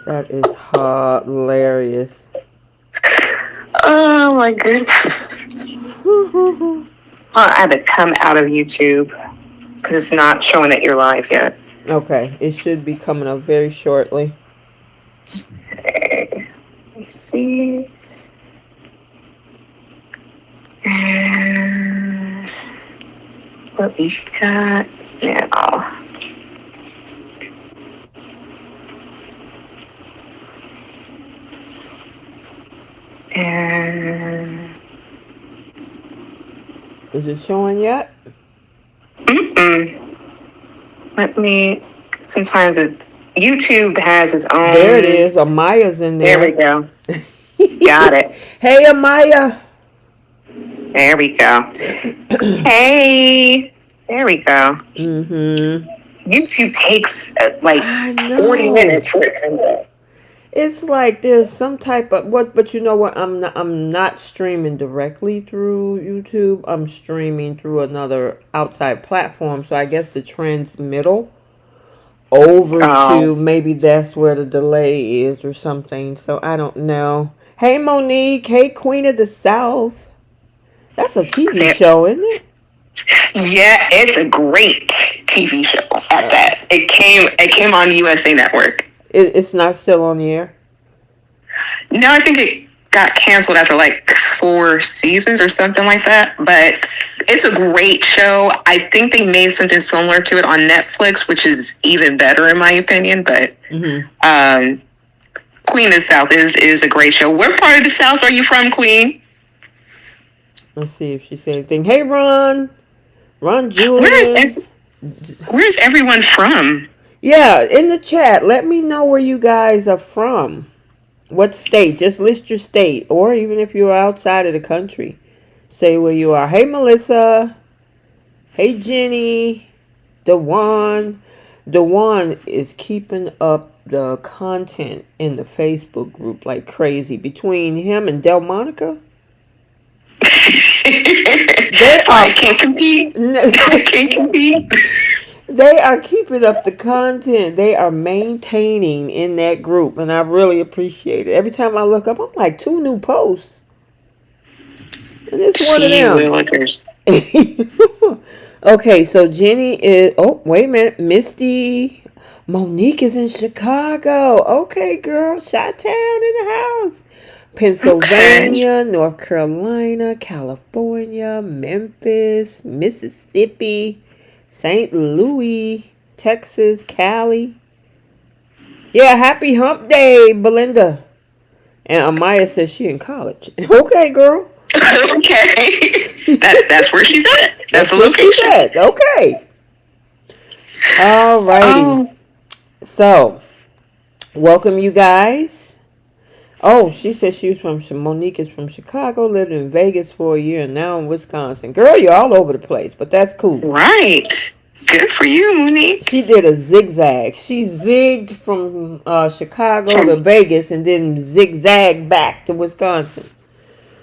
That is hilarious. Oh my goodness. I had to come out of YouTube because it's not showing that you're live yet. Okay, it should be coming up very shortly. Okay. Let me see. And what we got now. And is it showing yet? Let me. Sometimes YouTube has its own. There it is. Amaya's in there. There we go. Got it. Hey, Amaya. There we go. Hey. There we go. YouTube takes like 40 minutes for it comes up. It's like there's some type of but you know what? I'm not streaming directly through YouTube. I'm streaming through another outside platform. So I guess the transmittal over to maybe that's where the delay is or something. So I don't know. Hey Monique. Hey Queen of the South. That's a TV show, isn't it? Yeah, it's a great TV show at that. It came on USA Network. It's not still on the air? No, I think it got canceled after like 4 seasons or something like that. But it's a great show. I think they made something similar to it on Netflix, which is even better in my opinion. But Queen of the South is a great show. What part of the South are you from, Queen? Let's see if she said anything. Hey, Ron Julian. Where's everyone from? Yeah, in the chat, let me know where you guys are from. What state? Just list your state. Or even if you're outside of the country, say where you are. Hey, Melissa. Hey, Jenny. Dewan. Dewan is keeping up the content in the Facebook group like crazy. Between him and Delmonica. I can't compete. I can't compete. They are keeping up the content. They are maintaining in that group, and I really appreciate it. Every time I look up, I'm like, 2 new posts. And it's one of them. Okay, so Jenny is... Oh, wait a minute. Misty. Monique is in Chicago. Okay, girl. Chi-town in the house. Pennsylvania, North Carolina, California, Memphis, Mississippi, St. Louis, Texas, Cali. Yeah, happy hump day, Belinda. And Amaya says she in college. Okay, girl. Okay. That's where she's at. That's the location. She's at. Okay. All righty. So, welcome you guys. Oh, she said she was Monique is from Chicago, lived in Vegas for a year, and now in Wisconsin. Girl, you're all over the place, but that's cool. Right. Good for you, Monique. She did a zigzag. She zigged from Chicago to Vegas and then zigzagged back to Wisconsin.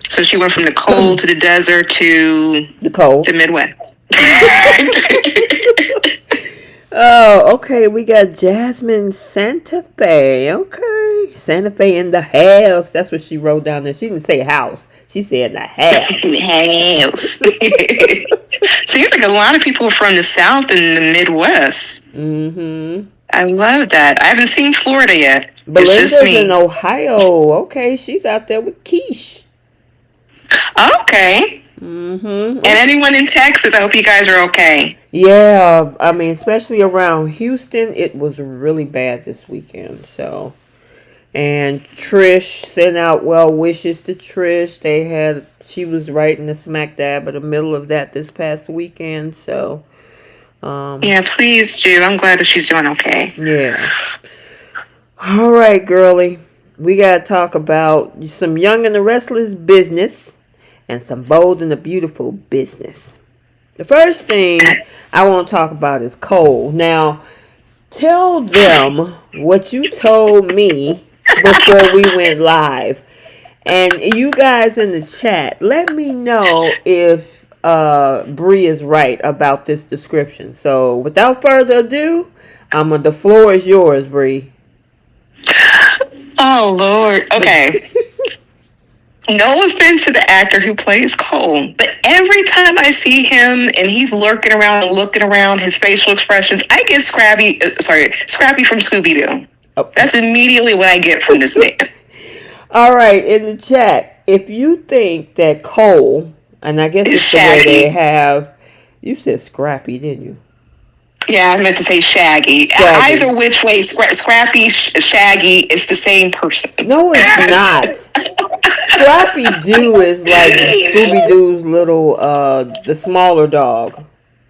So she went from the cold to the desert to the Midwest. Oh, okay. We got Jasmine Santa Fe. Okay. Santa Fe in the house. That's what she wrote down there. She didn't say house. She said the house. House. Seems like a lot of people from the South and the Midwest. I love that. I haven't seen Florida yet. Belinda's in Ohio. Okay. She's out there with Quiche. Okay. And anyone in Texas, I hope you guys are okay. Yeah, I mean, especially around Houston, it was really bad this weekend. So, and Trish sent out well wishes to Trish. She was right in the smack dab in the middle of that this past weekend. So, yeah, please do. I'm glad that she's doing okay. Yeah. All right, girlie, we gotta talk about some Young and the Restless business. And some Bold and the Beautiful business. The first thing I want to talk about is Cole. Now, tell them what you told me before we went live. And you guys in the chat, let me know if Bree is right about this description. So, without further ado, The floor is yours, Bree. Oh, Lord. Okay. No offense to the actor who plays Cole, but every time I see him and he's lurking around and looking around, his facial expressions, I get Scrappy from Scooby-Doo. Oh. That's immediately what I get from this man. All right, in the chat, if you think that Cole, and I guess it's the way they have, you said Scrappy, didn't you? Yeah, I meant to say Shaggy. Either which way, Scrappy, Shaggy, it's the same person. No, it's not. Scrappy Doo is like Scooby Doo's little, the smaller dog.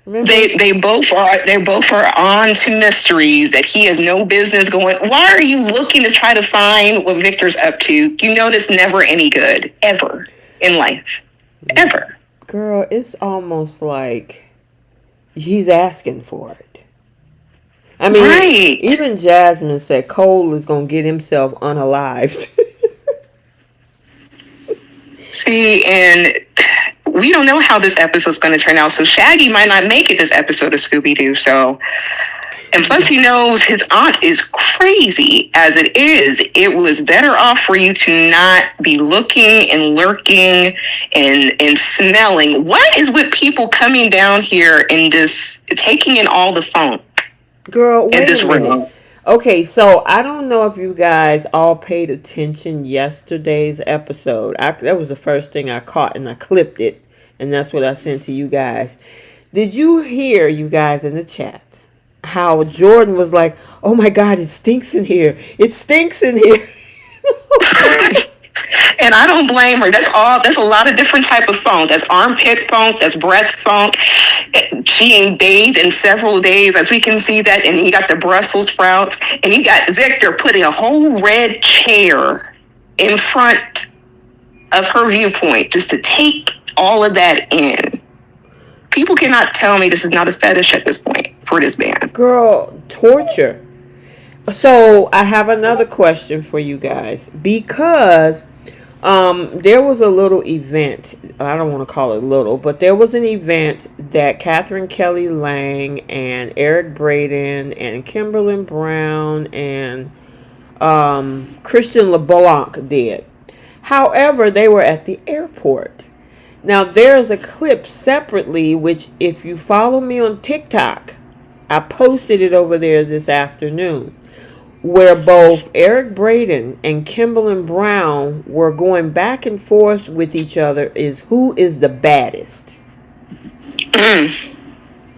Remember? They both are. They both are on to mysteries that he has no business going. Why are you looking to try to find what Victor's up to? You know, it's never any good ever in life, ever. Girl, it's almost like he's asking for it. I mean, right. Even Jasmine said Cole is going to get himself unalived. See, and we don't know how this episode's going to turn out. So Shaggy might not make it this episode of Scooby-Doo. So, and plus he knows his aunt is crazy as it is. It was better off for you to not be looking and lurking and smelling. What is with people coming down here and just taking in all the phone? Girl, wait a minute. Okay, so I don't know if you guys all paid attention yesterday's episode. That was the first thing I caught, and I clipped it, and that's what I sent to you guys. Did you hear, you guys in the chat, how Jordan was like, "Oh my God, it stinks in here. It stinks in here." And I don't blame her. That's a lot of different type of funk. That's armpit funk. That's breath funk. She ain't bathed in several days, as we can see that. And you got the Brussels sprouts. And you got Victor putting a whole red chair in front of her viewpoint just to take all of that in. People cannot tell me this is not a fetish at this point for this man. Girl, torture. So I have another question for you guys, because there was a little event. I don't want to call it little, but there was an event that Catherine Kelly Lang and Eric Braeden and Kimberly Brown and Christian LeBlanc did. However, they were at the airport. Now, there's a clip separately, which if you follow me on TikTok, I posted it over there this afternoon, where both Eric Braeden and Kimberly Brown were going back and forth with each other is who is the baddest.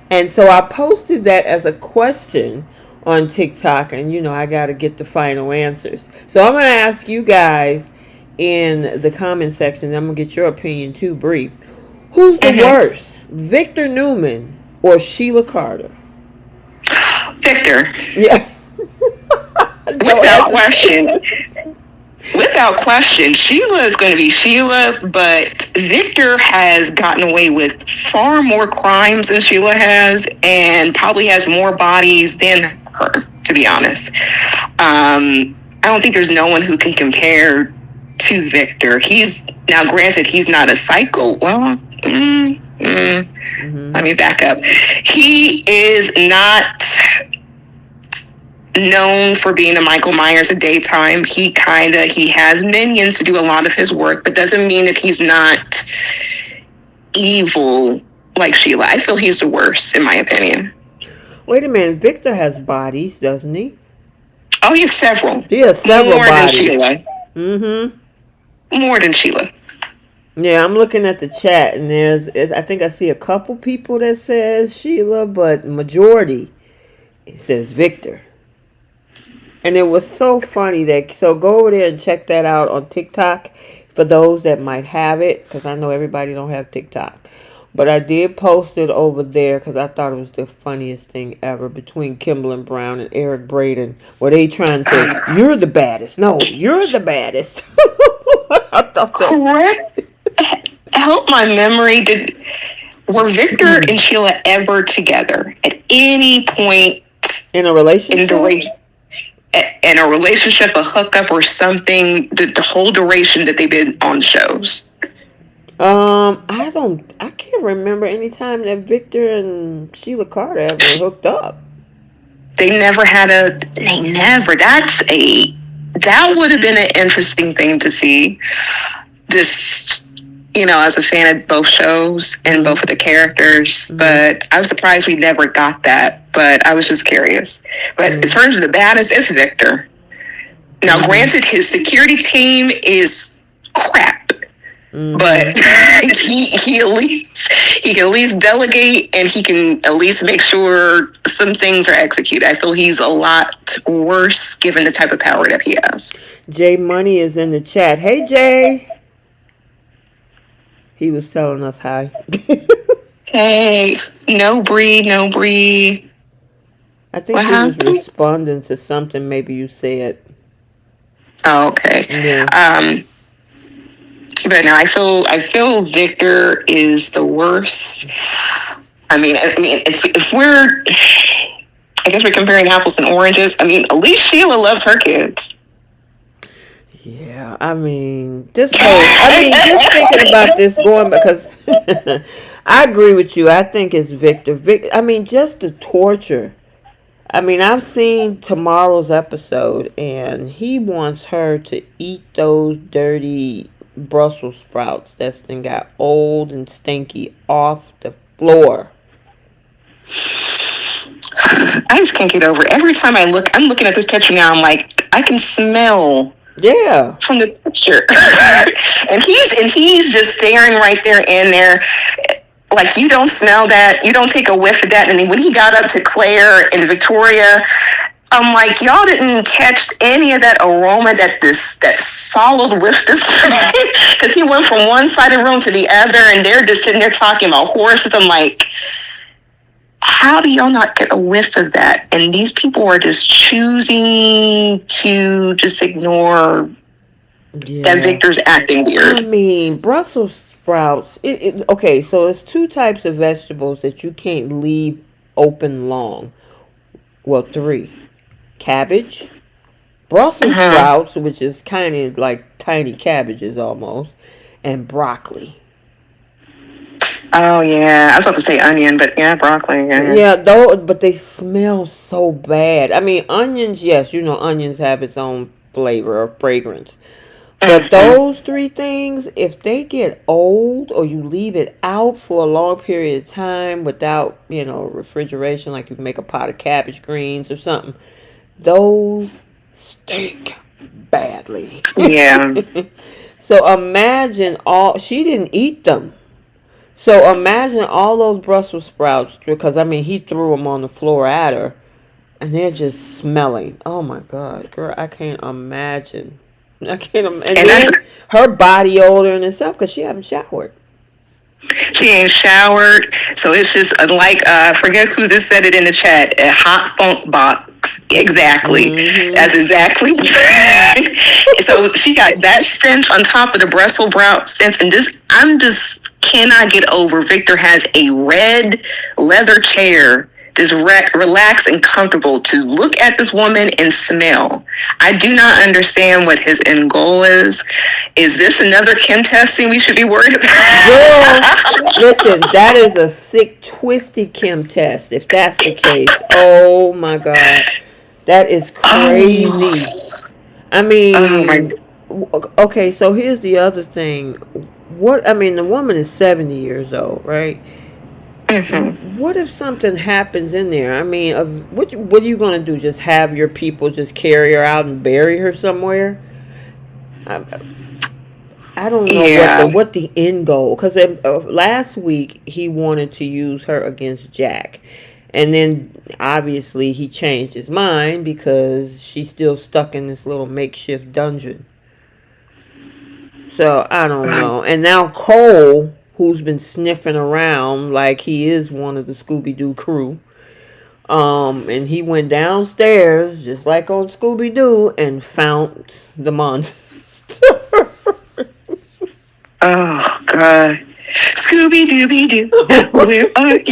And so I posted that as a question on TikTok, and I got to get the final answers. So I'm going to ask you guys in the comment section, I'm going to get your opinion too, Bree. Who's the worst, Victor Newman or Sheila Carter? Victor. Yeah. Without question, Sheila is going to be Sheila, but Victor has gotten away with far more crimes than Sheila has, and probably has more bodies than her, to be honest. I don't think there's no one who can compare to Victor. Now granted, he's not a psycho. Well, let me back up. He is not known for being a Michael Myers of daytime. He has minions to do a lot of his work, but doesn't mean that he's not evil like Sheila. I feel he's the worst, in my opinion. Wait a minute, Victor has bodies, doesn't he? Oh, he has several. He has several more bodies. Than Sheila. More than Sheila. Yeah, I'm looking at the chat, and I think I see a couple people that says Sheila, but majority, it says Victor. And it was so funny so go over there and check that out on TikTok for those that might have it, because I know everybody don't have TikTok. But I did post it over there because I thought it was the funniest thing ever between Kimberly Brown and Eric Braeden, where they trying to say, "You're the baddest." No, you're the baddest. I thought correct. Help my memory. Were Victor and Sheila ever together at any point in a relationship? In a relationship, a hookup, or something, the whole duration that they've been on shows? I can't remember any time that Victor and Sheila Carter ever hooked up. They never had a. They never. That would have been an interesting thing to see. Just, as a fan of both shows and both of the characters, but I was surprised we never got that. But I was just curious. But as far as the baddest, it's Victor. Now, granted, his security team is crap, but he can at least delegate, and he can at least make sure some things are executed. I feel he's a lot worse given the type of power that he has. Jay Money is in the chat. Hey, Jay. He was telling us hi. Hey, no Bree. I think he was responding to something maybe you said. Oh, okay. Yeah. But no, I feel Victor is the worst. I mean, if we're, I guess we're comparing apples and oranges. I mean, at least Sheila loves her kids. Yeah, I mean, just thinking about this going, because I agree with you. I think it's Victor. I mean, just the torture. I mean, I've seen tomorrow's episode, and he wants her to eat those dirty Brussels sprouts that's then got old and stinky off the floor. I just can't get over it. Every time I'm looking at this picture now, I'm like, I can smell. Yeah. From the picture. and he's just staring right there in there. Like, you don't smell that. You don't take a whiff of that. And then when he got up to Claire and Victoria, I'm like, y'all didn't catch any of that aroma that followed with this. Because he went from one side of the room to the other, and they're just sitting there talking about horses. I'm like, how do y'all not get a whiff of that? And these people are just choosing to just ignore that Victor's acting weird. I mean, Brussels sprouts. Okay, so it's two types of vegetables that you can't leave open long. Well, three. Cabbage, Brussels sprouts, which is kind of like tiny cabbages almost, and broccoli. Oh, yeah. I was about to say onion, but yeah, broccoli. Yeah, but they smell so bad. I mean, onions, yes, onions have its own flavor or fragrance. But those three things, if they get old or you leave it out for a long period of time without, refrigeration, like you can make a pot of cabbage greens or something, those stink badly. Yeah. So imagine she didn't eat them. So imagine all those Brussels sprouts, because, I mean, he threw them on the floor at her, and they're just smelling. Oh, my God. Girl, I can't imagine. And then her body odor in itself, because she hasn't showered. She ain't showered. So it's just like, forget who just said it in the chat, a hot funk box. Exactly. That's exactly. So she got that stench on top of the Brussels sprout stench, and I'm just cannot get over. Victor has a red leather chair, just relaxed and comfortable to look at this woman and smell. I do not understand what his end goal is. Is this another Chem testing we should be worried about? Girl, listen, that is a sick, twisted Chem test, if that's the case. Oh, my God. That is crazy. I mean, okay, so here's the other thing. The woman is 70 years old, right? What if something happens in there? I mean, what are you going to do? Just have your people just carry her out and bury her somewhere? I don't know what the end goal. Because last week he wanted to use her against Jack, and then obviously he changed his mind because she's still stuck in this little makeshift dungeon. So I don't know. And now Cole, who's been sniffing around like he is one of the Scooby-Doo crew. And he went downstairs, just like on Scooby-Doo, and found the monster. Oh, God. Scooby-Dooby-Doo, where are you?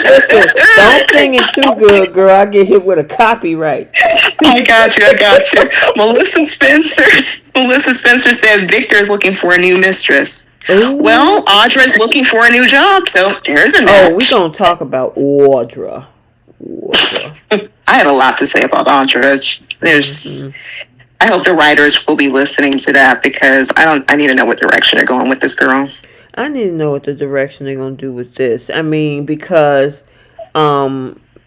Listen, don't sing it too good, girl. I get hit with a copyright. I got you. Melissa Spencer said Victor's looking for a new mistress. Ooh. Well, Audra's looking for a new job, so there's a match. Oh, we're going to talk about Audra. Water. I had a lot to say about Audra. I hope the writers will be listening to that because I need to know what direction they're going with this girl. I need to know what the direction they're gonna do with this. I mean, because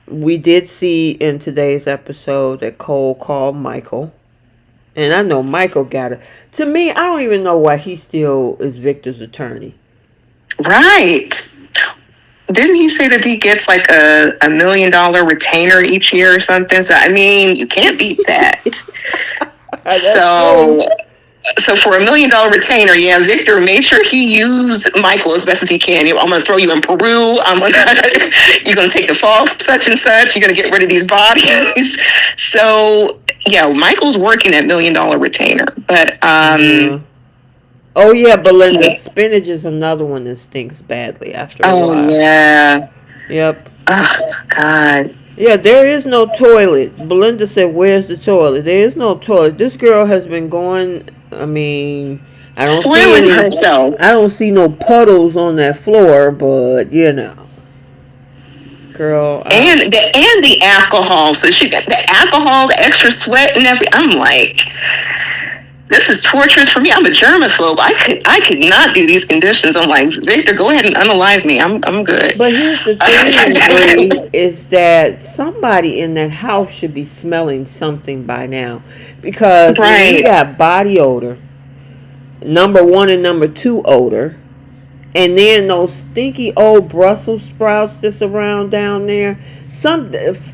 we did see in today's episode that Cole called Michael. And I know Michael got it. To me, I don't even know why he still is Victor's attorney. Right. Didn't he say that he gets like a $1 million retainer each year or something? So, I mean, you can't beat that. So for $1 million retainer, yeah, Victor made sure he used Michael as best as he can. I'm going to throw you in Peru. You're going to take the fall of such and such. You're going to get rid of these bodies. So, yeah, Michael's working at $1 million retainer. But, oh, yeah, Belinda. Spinach is another one that stinks badly after a while. Oh, yeah. Yep. Oh, God. Yeah, there is no toilet. Belinda said, where's the toilet? There is no toilet. This girl has been going, I mean, I don't see no puddles on that floor, but, you know. Girl. And the alcohol. So she got the alcohol, the extra sweat and everything. I'm like, this is torturous for me. I'm a germaphobe. I could not do these conditions. I'm like, Victor, go ahead and unalive me. I'm good. But here's the thing, Bree, is that somebody in that house should be smelling something by now. Because when you got body odor, number 1 and number 2 odor, and then those stinky old Brussels sprouts that's around down there, smells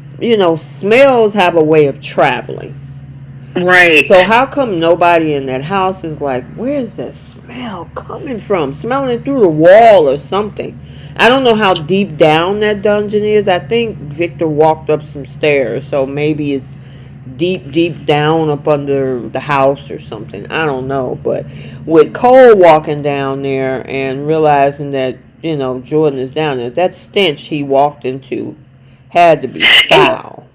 have a way of traveling. Right. So how come nobody in that house is like, where's that smell coming from? Smelling it through the wall or something. I don't know how deep down that dungeon is. I think Victor walked up some stairs, so maybe it's deep down up under the house or something. I don't know. But with Cole walking down there and realizing that, Jordan is down there, that stench he walked into had to be foul.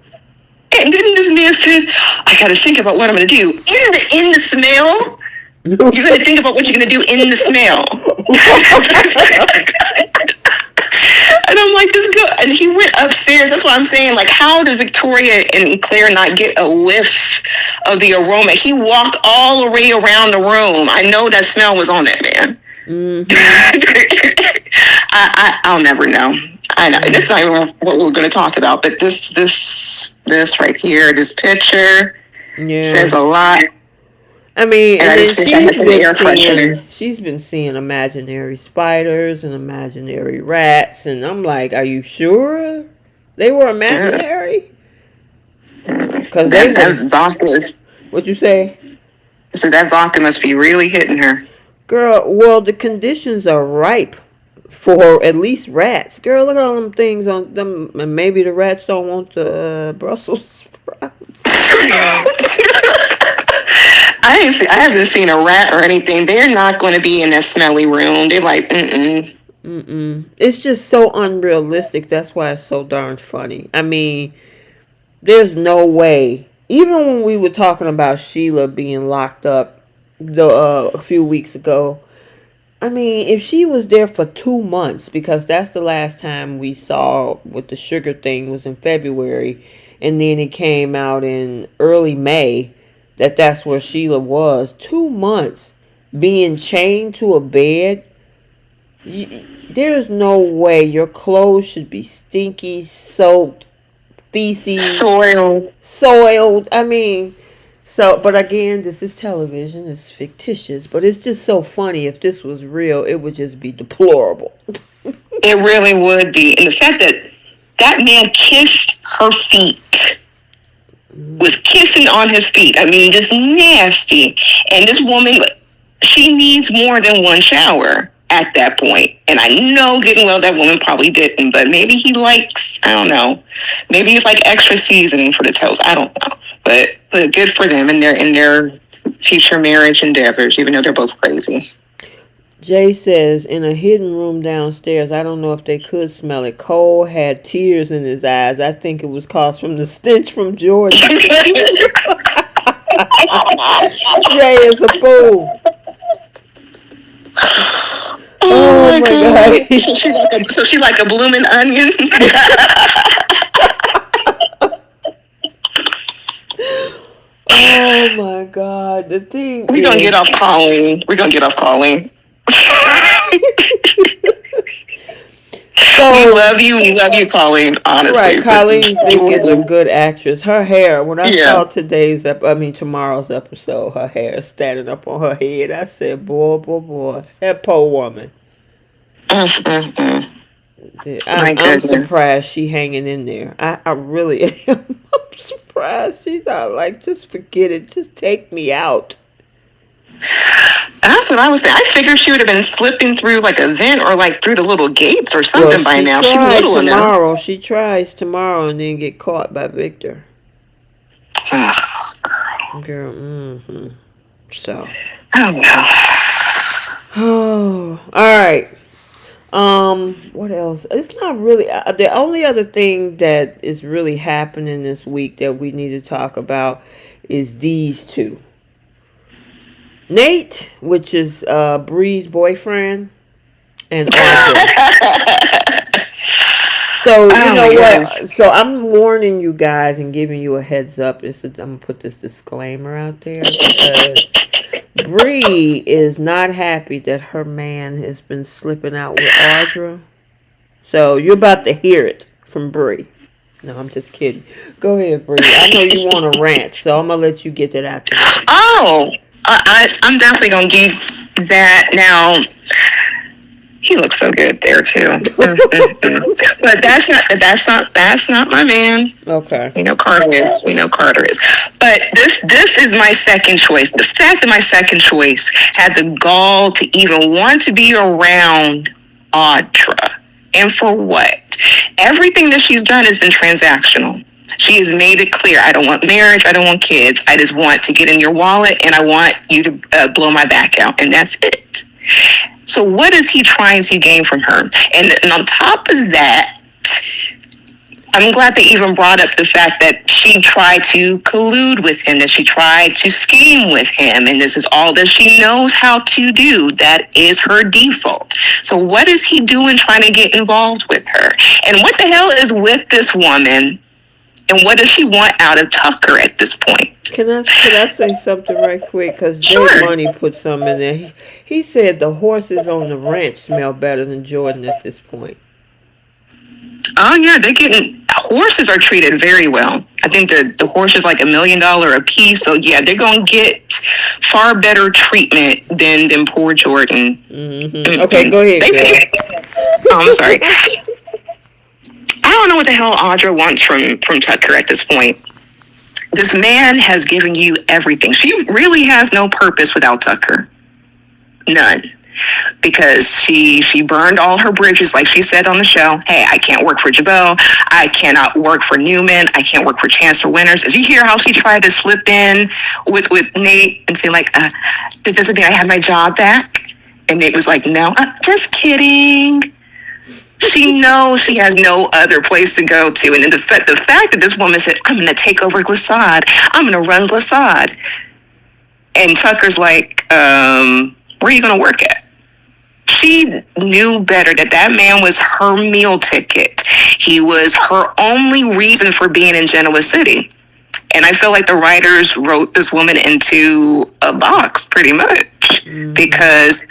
And then this man said, I got to think about what I'm going to do. In the smell, you're going to think about what you're going to do in the smell. And I'm like, this girl, and he went upstairs. That's what I'm saying. Like, how did Victoria and Claire not get a whiff of the aroma? He walked all the way around the room. I know that smell was on that man. Mm-hmm. I'll never know. I know. This is not even what we're going to talk about, but this right here, this picture says a lot. I mean, and she's been seeing imaginary spiders and imaginary rats, and I'm like, are you sure they were imaginary? Because that vodka. What'd you say? So that vodka must be really hitting her. Girl, well, the conditions are ripe for at least rats. Girl, look at all them things on them, and maybe the rats don't want the Brussels sprouts. I haven't seen a rat or anything. They're not going to be in that smelly room. They're like, It's just so unrealistic. That's why it's so darn funny. I mean, there's no way. Even when we were talking about Sheila being locked up a few weeks ago, I mean, if she was there for 2 months, because that's the last time we saw what the sugar thing was in February, and then it came out in early May, that's where Sheila was. 2 months being chained to a bed. There's no way your clothes should be stinky, soaked, feces, soiled. I mean, but again, this is television. It's fictitious, but it's just so funny. If this was real, it would just be deplorable. It really would be. And the fact that man kissed her feet, was kissing on his feet. I mean, just nasty. And this woman, she needs more than one shower at that point. And I know getting well that woman probably didn't, but maybe he likes, I don't know. Maybe it's like extra seasoning for the toast. I don't know. But good for them in their future marriage endeavors, even though they're both crazy. Jay says, in a hidden room downstairs, I don't know if they could smell it. Cole had tears in his eyes. I think it was caused from the stench from Jordan. Jay is a fool. Oh my God. So she's like a blooming onion. Oh my God. The thing We're gonna get off Colleen. We're gonna get off Colleen. So we love you, Colleen. Honestly, right, but Colleen Zink is a good actress. Her hair, when I yeah. saw tomorrow's episode, her hair is standing up on her head. I said, boy, that poor woman. My I'm goodness. surprised she hanging in there. I really am. I'm surprised she's not like, just forget it. Just take me out. That's what I was saying. I figured she would have been slipping through like a vent or like through the little gates or something by now. She's little enough. She tries tomorrow and then get caught by Victor. Oh, girl. Mm-hmm. So. Oh no. Oh, all right. What else? It's not really the only other thing that is really happening this week that we need to talk about is these two. Nate, which is Bree's boyfriend, and Audra. So you know what? So I'm warning you guys and giving you a heads up. I'm gonna put this disclaimer out there because Bree is not happy that her man has been slipping out with Audra. So you're about to hear it from Bree. No, I'm just kidding. Go ahead, Bree. I know you want to rant, so I'm gonna let you get that out there. Oh, I'm definitely gonna give that now. He looks so good there too. But that's not my man. Okay. We know Carter is. But this is my second choice. The fact that my second choice had the gall to even want to be around Audra. And for what? Everything that she's done has been transactional. She has made it clear, I don't want marriage, I don't want kids. I just want to get in your wallet and I want you to blow my back out. And that's it. So what is he trying to gain from her? And on top of that, I'm glad they even brought up the fact that she tried to collude with him, that she tried to scheme with him, and this is all that she knows how to do. That is her default. So what is he doing trying to get involved with her? And what the hell is with this woman? And what does she want out of Tucker at this point? Can I say something right quick? Because Jay Money put something in there. He said the horses on the ranch smell better than Jordan at this point. Oh yeah, horses are treated very well. I think the horse is like $1 million a piece. So yeah, they're gonna get far better treatment than poor Jordan. Mm-hmm. Okay, go ahead. I'm sorry. I don't know what the hell Audra wants from Tucker at this point. This man has given you everything. She really has no purpose without Tucker. None. Because she burned all her bridges, like she said on the show. Hey, I can't work for Jabot. I cannot work for Newman. I can't work for Chancellor Winters. Did you hear how she tried to slip in with Nate and say, like, that doesn't mean I have my job back? And Nate was like, no, just kidding. She knows she has no other place to go to. And the fact that this woman said, I'm going to take over Glissade. I'm going to run Glissade. And Tucker's like, where are you going to work at? She knew better that man was her meal ticket. He was her only reason for being in Genoa City. And I feel like the writers wrote this woman into a box pretty much. Because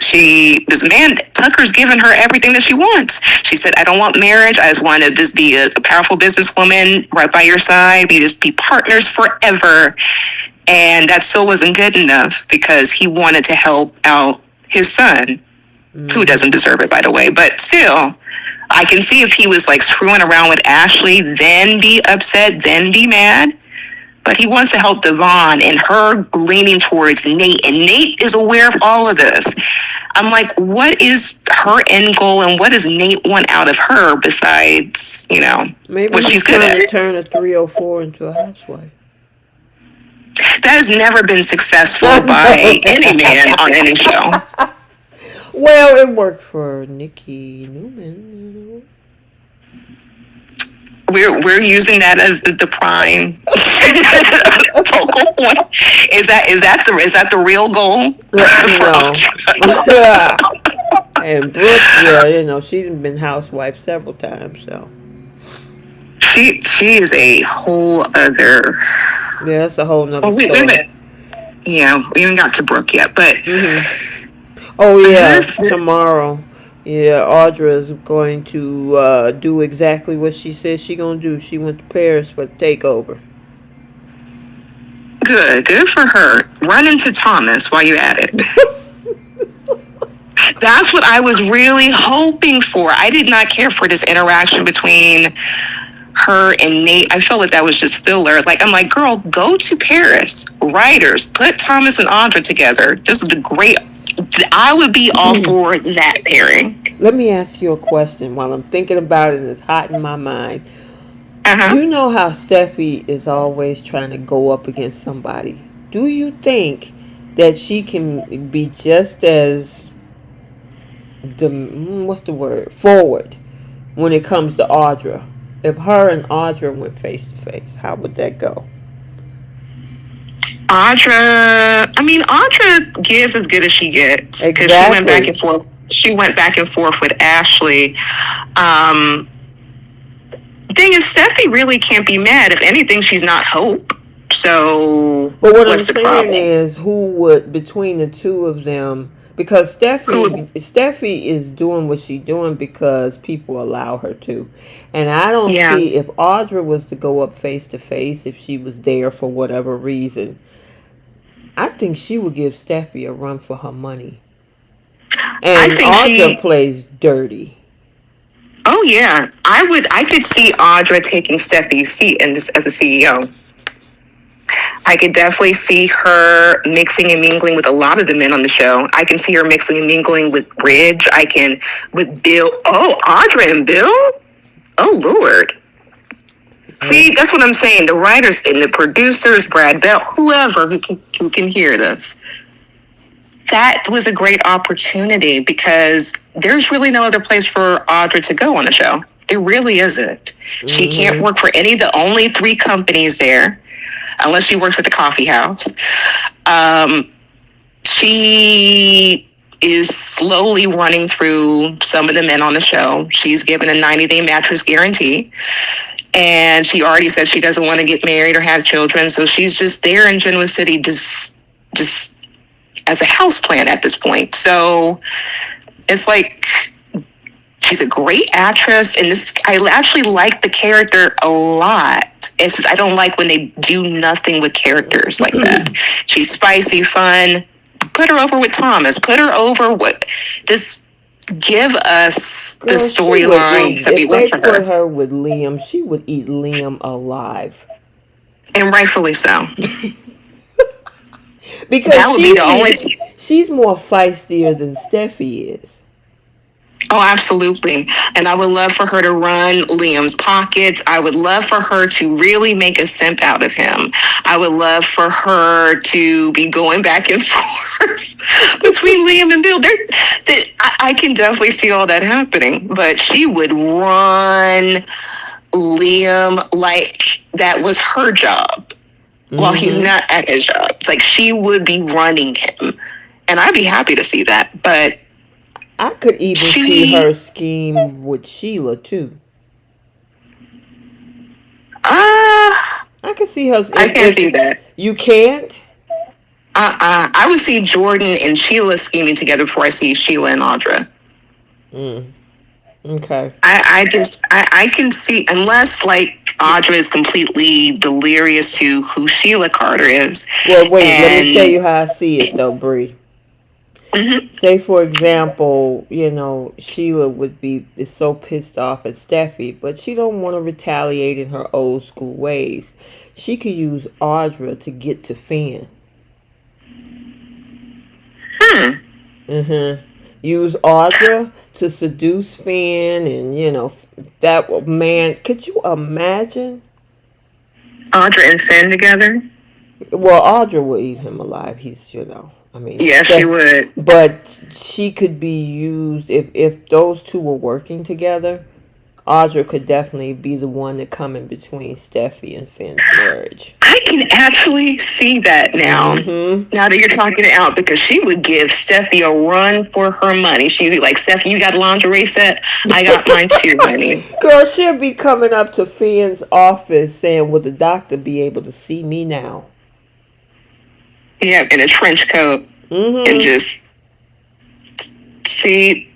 Tucker's given her everything that she wants. She said, I don't want marriage. I just want to just be a powerful businesswoman right by your side. We just be partners forever. And that still wasn't good enough because he wanted to help out his son, who doesn't deserve it, by the way. But still, I can see if he was like screwing around with Ashley, then be upset, then be mad. But he wants to help Devon and her leaning towards Nate. And Nate is aware of all of this. I'm like, what is her end goal and what does Nate want out of her besides, maybe what she's good at? Maybe turn a 304 into a housewife. That has never been successful by any man on any show. Well, it worked for Nikki Newman, We're using that as the prime focal point. Is that the real goal? No. And Brooke, she's been housewife several times, so she is a whole other. Yeah, that's a whole nother story. Yeah, we haven't got to Brooke yet, but Oh yeah, this, tomorrow. Yeah, Audra is going to do exactly what she said she gonna do. She went to Paris for the takeover. good for her. Run into Thomas while you at it. That's what I was really hoping for. I did not care for this interaction between her and Nate. I felt like that was just filler. Like, I'm like, girl, go to Paris. Writers, put Thomas and Audra together. This is a great. I would be all for that pairing. Let me ask you a question while I'm thinking about it and it's hot in my mind. Uh-huh. You know how Steffi is always trying to go up against somebody. Do you think that she can be just as forward when it comes to Audra? If her and Audra went face to face, how would that go? Audra gives as good as she gets because Exactly. she went back and forth. She went back and forth with Ashley. The thing is, Steffy really can't be mad. If anything, she's not Hope. So, but what what's I'm the saying problem? is, who would between the two of them? Because Steffi is doing what she's doing because people allow her to, and I don't see if Audra was to go up face to face, if she was there for whatever reason, I think she would give Steffi a run for her money. And Audra plays dirty. Oh yeah, I could see Audra taking Steffi's seat as a CEO. I could definitely see her mixing and mingling with a lot of the men on the show. I can see her mixing and mingling with Ridge. With Bill. Oh, Audra and Bill? Oh, Lord. See, that's what I'm saying. The writers and the producers, Brad Bell, whoever who can hear this. That was a great opportunity because there's really no other place for Audra to go on the show. There really isn't. She can't work for any of the only 3 companies there, unless she works at the coffee house. She is slowly running through some of the men on the show. She's given a 90-day mattress guarantee. And she already said she doesn't want to get married or have children. So she's just there in Genoa City just as a houseplant at this point. So it's like she's a great actress, and I actually like the character a lot. It's just I don't like when they do nothing with characters like that. She's spicy, fun. Put her over with Thomas. Put her over with just give us the storylines that we want from her. If they put her with Liam, she would eat Liam alive. And rightfully so. Because that would be the only. She's more feistier than Steffi is. Oh, absolutely. And I would love for her to run Liam's pockets. I would love for her to really make a simp out of him. I would love for her to be going back and forth between Liam and Bill. I can definitely see all that happening. But she would run Liam like that was her job. While he's not at his job. It's like she would be running him. And I'd be happy to see that. But I could even see her scheme with Sheila too. I could see her. I can't see that. You can't? I would see Jordan and Sheila scheming together before I see Sheila and Audra. Okay. I can see, unless like Audra is completely delirious to who Sheila Carter is. Well, wait, let me tell you how I see it though, Bree. Say for example, Sheila is so pissed off at Steffi, but she don't want to retaliate in her old school ways. She could use Audra to get to Finn. Use Audra to seduce Finn, and that man. Could you imagine Audra and Finn together? Well, Audra will eat him alive. He's, yeah, she would. But she could be used if those two were working together. Audra could definitely be the one to come in between Steffi and Finn's marriage. I can actually see that now. Now that you're talking it out, because she would give Steffi a run for her money. She'd be like, Steffi, you got a lingerie set? I got mine too, honey. Girl, she'll be coming up to Finn's office saying, would the doctor be able to see me now? Yeah, in a trench coat. And just see,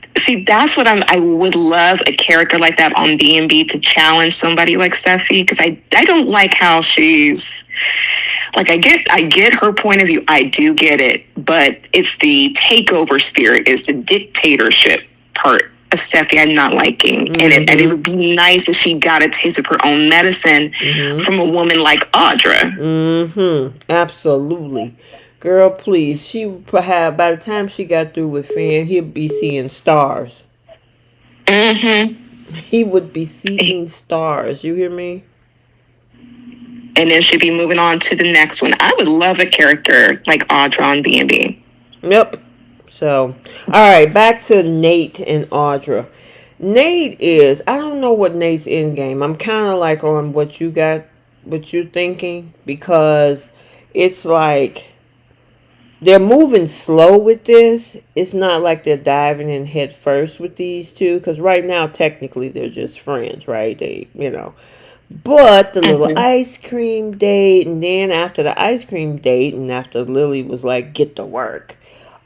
that's what I would love a character like that on B&B to challenge somebody like Steffy, because I don't like how she's like, I get her point of view. I do get it, but it's the takeover spirit, it's the dictatorship part of Steffy I'm not liking. And it would be nice if she got a taste of her own medicine from a woman like Audra. Absolutely. Girl, please. She would have, by the time she got through with Fan, he'd be seeing stars. He would be seeing stars. You hear me? And then she'd be moving on to the next one. I would love a character like Audra on B&B. Yep. So, all right, back to Nate and Audra. Nate is, I don't know what Nate's end game. I'm kind of like on what you got, what you're thinking, because it's like they're moving slow with this. It's not like they're diving in head first with these two, because right now, technically, they're just friends, right? They, But the little ice cream date, and then after the ice cream date, and after Lily was like, get to work,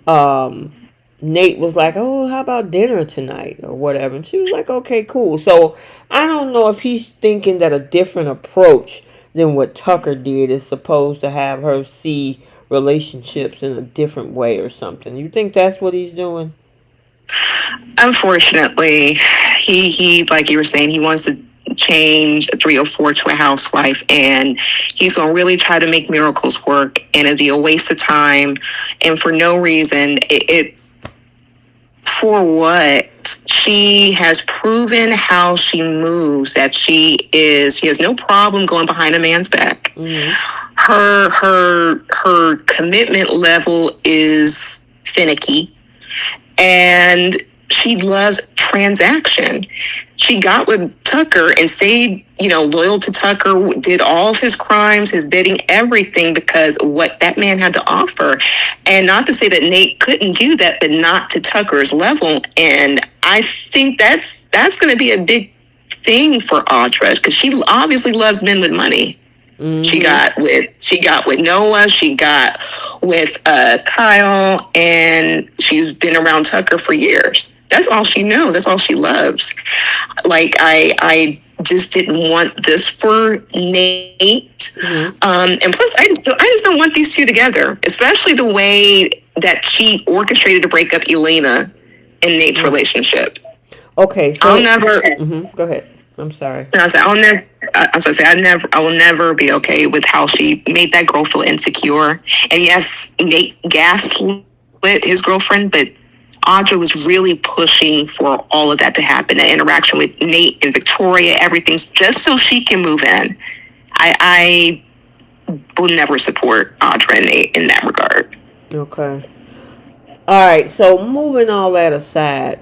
Nate was like, oh, how about dinner tonight or whatever. And she was like, okay, cool. So I don't know if he's thinking that a different approach than what Tucker did is supposed to have her see relationships in a different way or something. You think that's what he's doing? Unfortunately, he like you were saying, he wants to change a 304 to a housewife, and he's going to really try to make miracles work, and it'd be a waste of time and for no reason. It for what? She has proven how she moves, that she has no problem going behind a man's back. Her commitment level is finicky, and she loves transaction. She got with Tucker and stayed, loyal to Tucker, did all of his crimes, his bidding, everything, because what that man had to offer. And not to say that Nate couldn't do that, but not to Tucker's level. And I think that's going to be a big thing for Audra, because she obviously loves men with money. She got with Noah, she got with Kyle, and she's been around Tucker for years. That's all she knows. That's all she loves. Like, I just didn't want this for Nate. And plus, I just don't want these two together, especially the way that she orchestrated to break up Elena and Nate's relationship. Okay, so I'll never. Go ahead. I'm sorry. No, I will never be okay with how she made that girl feel insecure. And yes, Nate gaslit his girlfriend, but Audra was really pushing for all of that to happen. The interaction with Nate and Victoria, everything's just so she can move in. I will never support Audra and Nate in that regard. Okay. All right, so moving all that aside,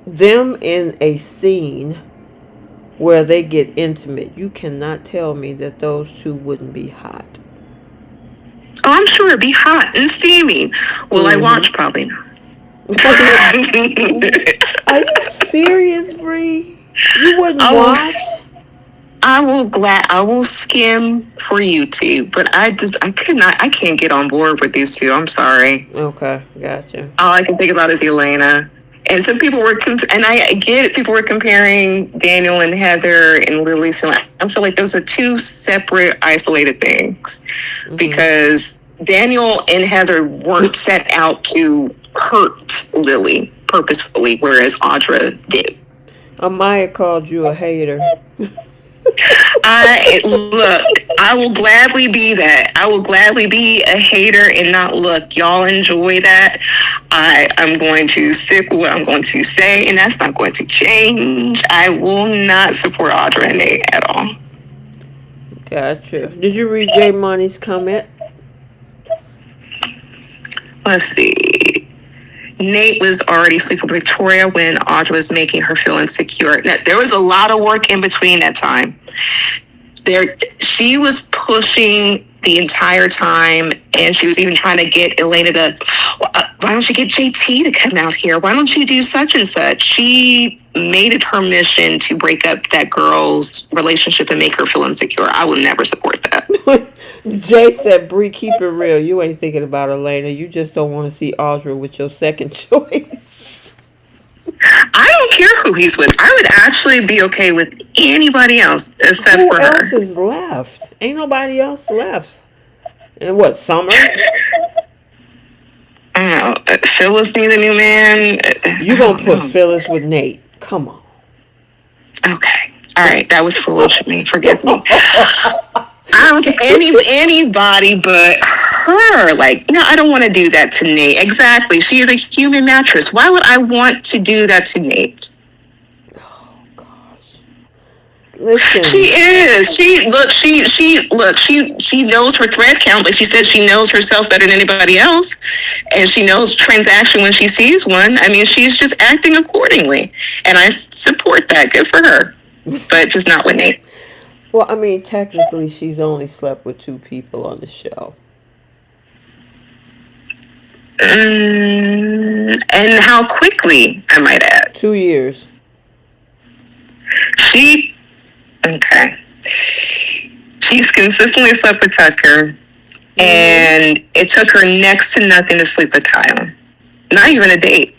them in a scene where they get intimate, you cannot tell me that those two wouldn't be hot. Oh, I'm sure it'd be hot and steamy. Will I watch? Probably not. Are you serious, Bree? You wouldn't watch? I will skim for YouTube, but I can't get on board with these two. I'm sorry. Okay, gotcha. All I can think about is Elena. And some people were, and I get it, people were comparing Daniel and Heather and Lily's feeling. I feel like those are two separate, isolated things, because Daniel and Heather weren't set out to hurt Lily purposefully, whereas Audra did. Amaya called you a hater. I will gladly be that. I will gladly be a hater and not look. Y'all enjoy that. I'm going to stick with what I'm going to say, and that's not going to change. I will not support Audra and Nate at all. Gotcha. Did you read J Money's comment? Let's see. Nate was already sleeping with Victoria when Audra was making her feel insecure. Now, there was a lot of work in between that time. She was pushing the entire time, and she was even trying to get Elena to, why don't you get JT to come out here? Why don't you do such and such? She made it her mission to break up that girl's relationship and make her feel insecure. I would never support that. Jay said, Bree, keep it real. You ain't thinking about Elena. You just don't want to see Audra with your second choice. I don't care who he's with. I would actually be okay with anybody else except for her. Who else is left? Ain't nobody else left. And what, Summer? I don't know. Phyllis needs a new man. You gonna put Phyllis with Nate? Come on. Okay. All right. That was foolish of me. Forgive me. I don't care anybody but her. Like, no, I don't want to do that to Nate. Exactly. She is a human mattress. Why would I want to do that to Nate? Oh gosh. Listen. She is. She knows her thread count. Like she said, she knows herself better than anybody else. And she knows transaction when she sees one. I mean, she's just acting accordingly. And I support that. Good for her. But just not with Nate. Well, I mean, technically, she's only slept with 2 people on the show. And how quickly, I might add. 2 years. Okay. She's consistently slept with Tucker, and it took her next to nothing to sleep with Kyle. Not even a date.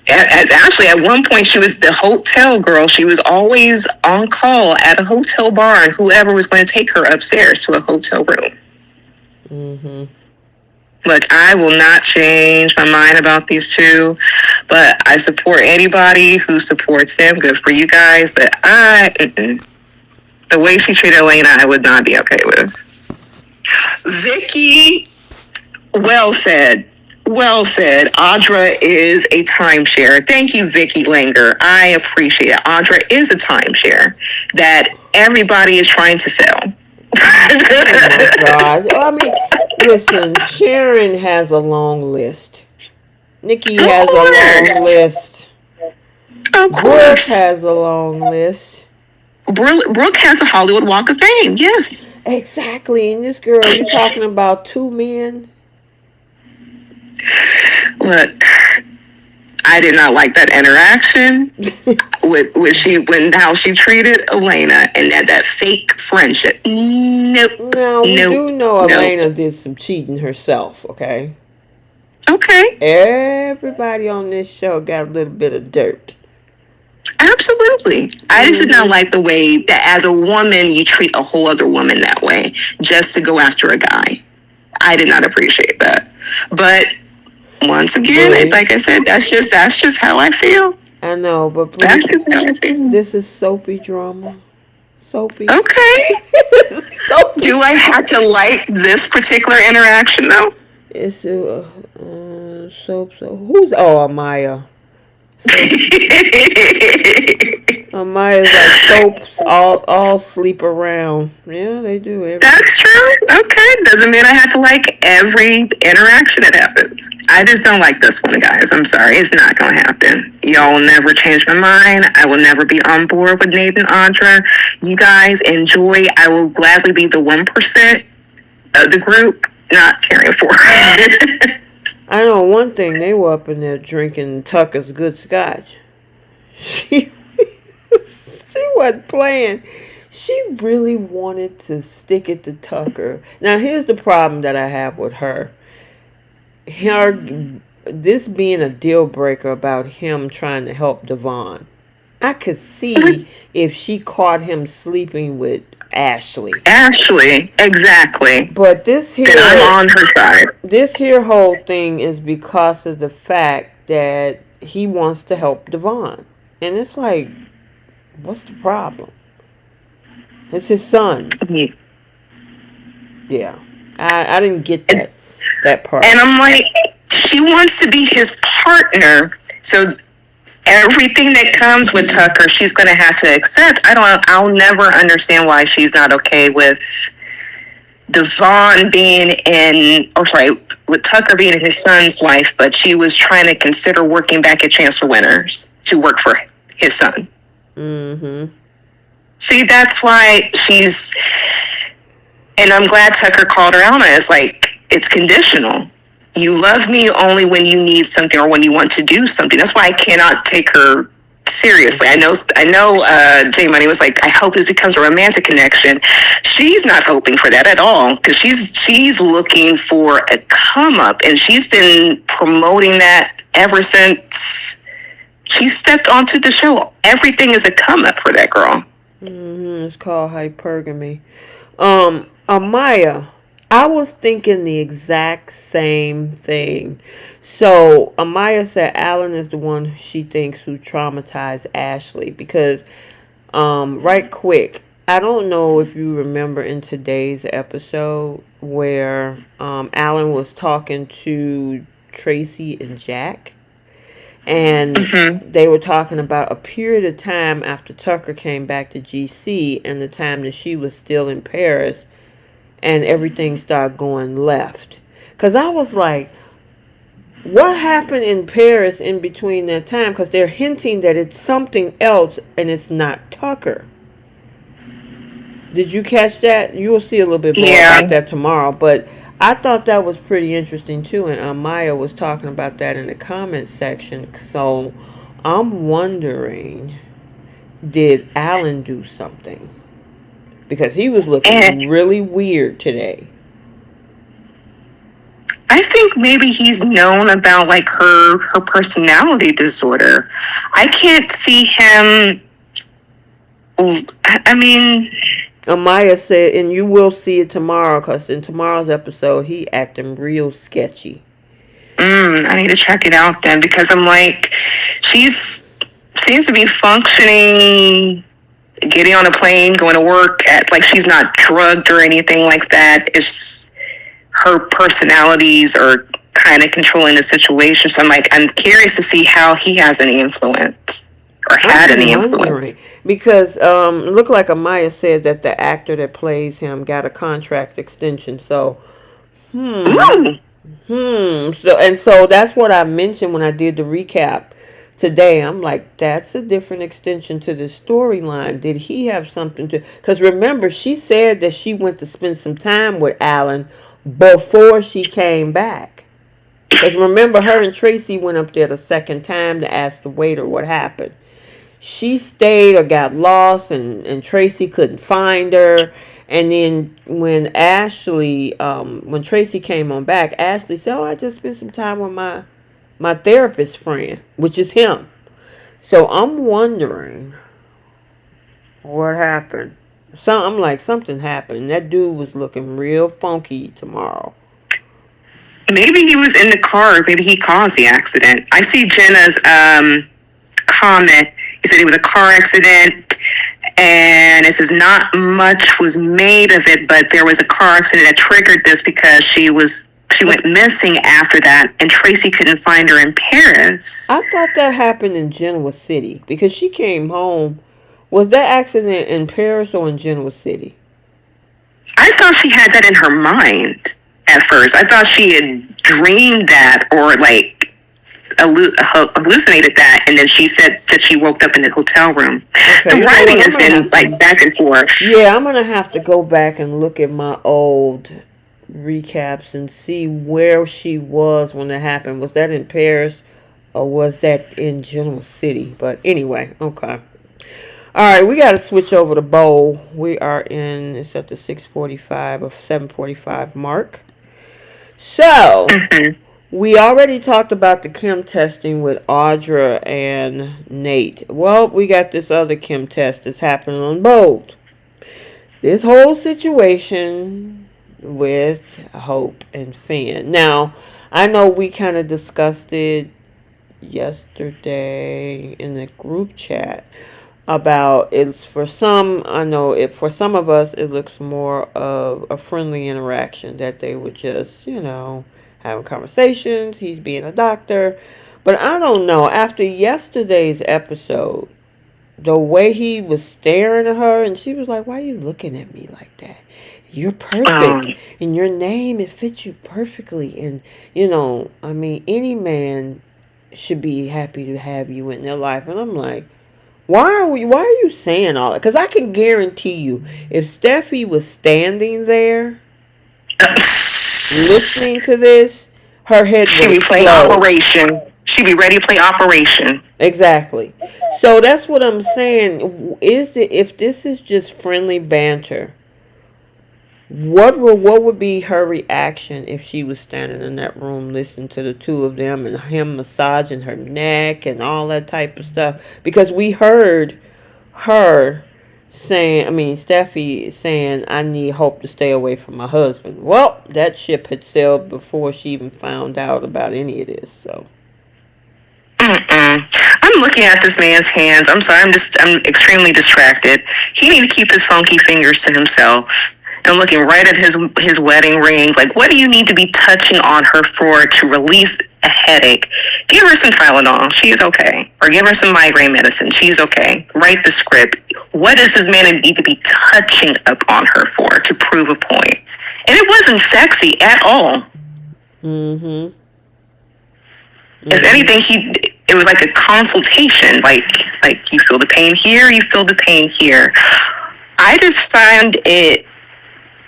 As actually, at one point, she was the hotel girl. She was always on call at a hotel bar, and whoever was going to take her upstairs to a hotel room. Mm-hmm. Look, I will not change my mind about these two, but I support anybody who supports them. Good for you guys, but the way she treated Elena, I would not be okay with. Vicky, well said. Well said. Audra is a timeshare. Thank you, Vicky Langer. I appreciate it. Audra is a timeshare that everybody is trying to sell. Oh my God. I mean, listen, Sharon has a long list. Nikki has a long list. Of Brooke course. has a long list. Brooke has a Hollywood Walk of Fame, yes. Exactly. And this girl, you're talking about 2 men? Look, I did not like that interaction with how she treated Elena and that fake friendship. Nope. Now, we do know Elena did some cheating herself, okay? Okay. Everybody on this show got a little bit of dirt. Absolutely. I just did not like the way that as a woman you treat a whole other woman that way just to go after a guy. I did not appreciate that. But once again, like I said, that's just how I feel. I know, but please, that's just how I feel. This is soapy drama. Soapy. Okay. Soapy. Do I have to like this particular interaction though? It's soap. Who's Amaya? Amaya's like soaps all sleep around. Yeah, they do. That's true. Okay. Doesn't mean I have to like every interaction that happens. I just don't like this one, guys. I'm sorry. It's not going to happen. Y'all will never change my mind. I will never be on board with Nate and Audra. You guys enjoy. I will gladly be the 1% of the group not caring for it. I know one thing. They were up in there drinking Tucker's good scotch. She wasn't playing. She really wanted to stick it to Tucker. Now, here's the problem that I have with her. This being a deal breaker about him trying to help Devon. I could see if she caught him sleeping with Ashley. Exactly. But this here, then I'm on her side. This here whole thing is because of the fact that he wants to help Devon. And it's like, what's the problem? It's his son. Yeah. I didn't get that part. And I'm like, she wants to be his partner. So everything that comes with Tucker, she's going to have to accept. I'll never understand why she's not okay with Devon with Tucker being in his son's life, but she was trying to consider working back at Chancellor Winters to work for his son. Mm-hmm. See, that's why she's And I'm glad Tucker called her out on it. It's like, it's conditional. You love me only when you need something or when you want to do something. That's why I cannot take her seriously. I know. J Money was like, I hope it becomes a romantic connection. She's not hoping for that at all, because she's looking for a come up, and she's been promoting that ever since she stepped onto the show. Everything is a come up for that girl. It's called hypergamy. Amaya, I was thinking the exact same thing. So Amaya said Alan is the one she thinks who traumatized Ashley because, right quick, I don't know if you remember in today's episode where Alan was talking to Tracy and Jack. And they were talking about a period of time after Tucker came back to GC and the time that she was still in Paris and everything started going left. Because I was like, what happened in Paris in between that time? Because they're hinting that it's something else and it's not Tucker. Did you catch that? You'll see a little bit more about that tomorrow. But I thought that was pretty interesting too. And Maya was talking about that in the comments section. So I'm wondering, did Alan do something? Because he was looking really weird today. I think maybe he's known about like her personality disorder. I can't see him. I mean, Amaya said, and you will see it tomorrow, because in tomorrow's episode, he acting real sketchy. I need to check it out then, because I'm like, she's seems to be functioning, getting on a plane, going to work at, like, she's not drugged or anything like that. It's her personalities are kind of controlling the situation. So I'm like, I'm curious to see how he has any influence or had any influence. Because it looked like Amaya said that the actor that plays him got a contract extension. So, So that's what I mentioned when I did the recap today. I'm like, that's a different extension to the storyline. Did he have something to? Because remember, she said that she went to spend some time with Alan before she came back. Because remember, her and Tracy went up there the second time to ask the waiter what happened. She stayed or got lost, and Tracy couldn't find her. And then when Tracy came on back, Ashley said, "Oh, I just spent some time with my therapist friend," which is him. So I'm wondering what happened. I'm like, something happened. That dude was looking real funky tomorrow. Maybe he was in the car. Maybe he caused the accident. I see Jenna's comment. He said it was a car accident, and it says not much was made of it, but there was a car accident that triggered this because she went missing after that, and Tracy couldn't find her in Paris. I thought that happened in Genoa City because she came home. Was that accident in Paris or in Genoa City? I thought she had that in her mind at first. I thought she had dreamed that or like hallucinated that, and then she said that she woke up in the hotel room. Okay, the writing has been like back and forth. Yeah, I'm gonna have to go back and look at my old recaps and see where she was when that happened. Was that in Paris or was that in Genoa City? But anyway, okay. Alright, we gotta switch over to Bowl. We are it's at the 6:45 or 7:45 mark. So we already talked about the Chem testing with Audra and Nate. Well, we got this other Chem test that's happening on Bold. This whole situation with Hope and Finn. Now, I know we kind of discussed it yesterday in the group chat about it's for some, I know for some of us it looks more of a friendly interaction that they would just, having conversations, he's being a doctor. But I don't know, after yesterday's episode, the way he was staring at her and she was like, why are you looking at me like that? You're perfect. And your name, it fits you perfectly. And, any man should be happy to have you in their life. And I'm like, Why are you saying all that? Because I can guarantee you, if Steffi was standing there listening to this, her head She'd would be playing explode. Operation. She'd be ready to play Operation. Exactly. So that's what I'm saying. If this is just friendly banter, what would be her reaction if she was standing in that room listening to the two of them and him massaging her neck and all that type of stuff? Because we heard her Steffi saying, I need Hope to stay away from my husband. Well, that ship had sailed before she even found out about any of this, so. I'm looking at this man's hands. I'm sorry, I'm extremely distracted. He need to keep his funky fingers to himself. I'm looking right at his wedding ring. Like, what do you need to be touching on her for to release a headache? Give her some Tylenol. She is okay. Or give her some migraine medicine. She's okay. Write the script. What does this man need to be touching up on her for to prove a point? And it wasn't sexy at all. Mm-hmm. If anything, it was like a consultation. Like you feel the pain here, you feel the pain here. I just found it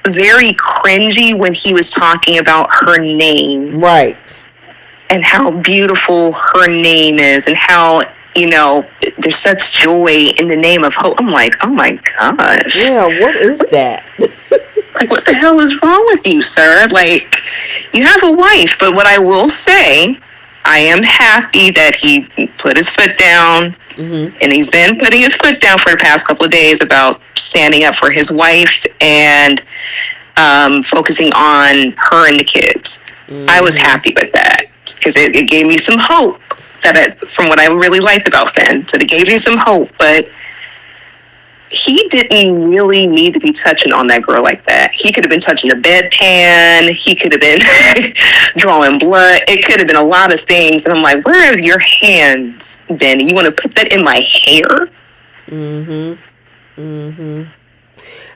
very cringy when he was talking about her name. Right. And how beautiful her name is and how, there's such joy in the name of hope. I'm like, oh my gosh. Yeah, what is that? Like, what the hell is wrong with you, sir? Like, you have a wife, but what I will say, I am happy that he put his foot down, and he's been putting his foot down for the past couple of days about standing up for his wife and focusing on her and the kids. I was happy with that because it gave me some hope from what I really liked about Finn. So it gave me some hope, but he didn't really need to be touching on that girl like that. He could have been touching the bedpan. He could have been drawing blood. It could have been a lot of things. And I'm like, where have your hands been? You want to put that in my hair?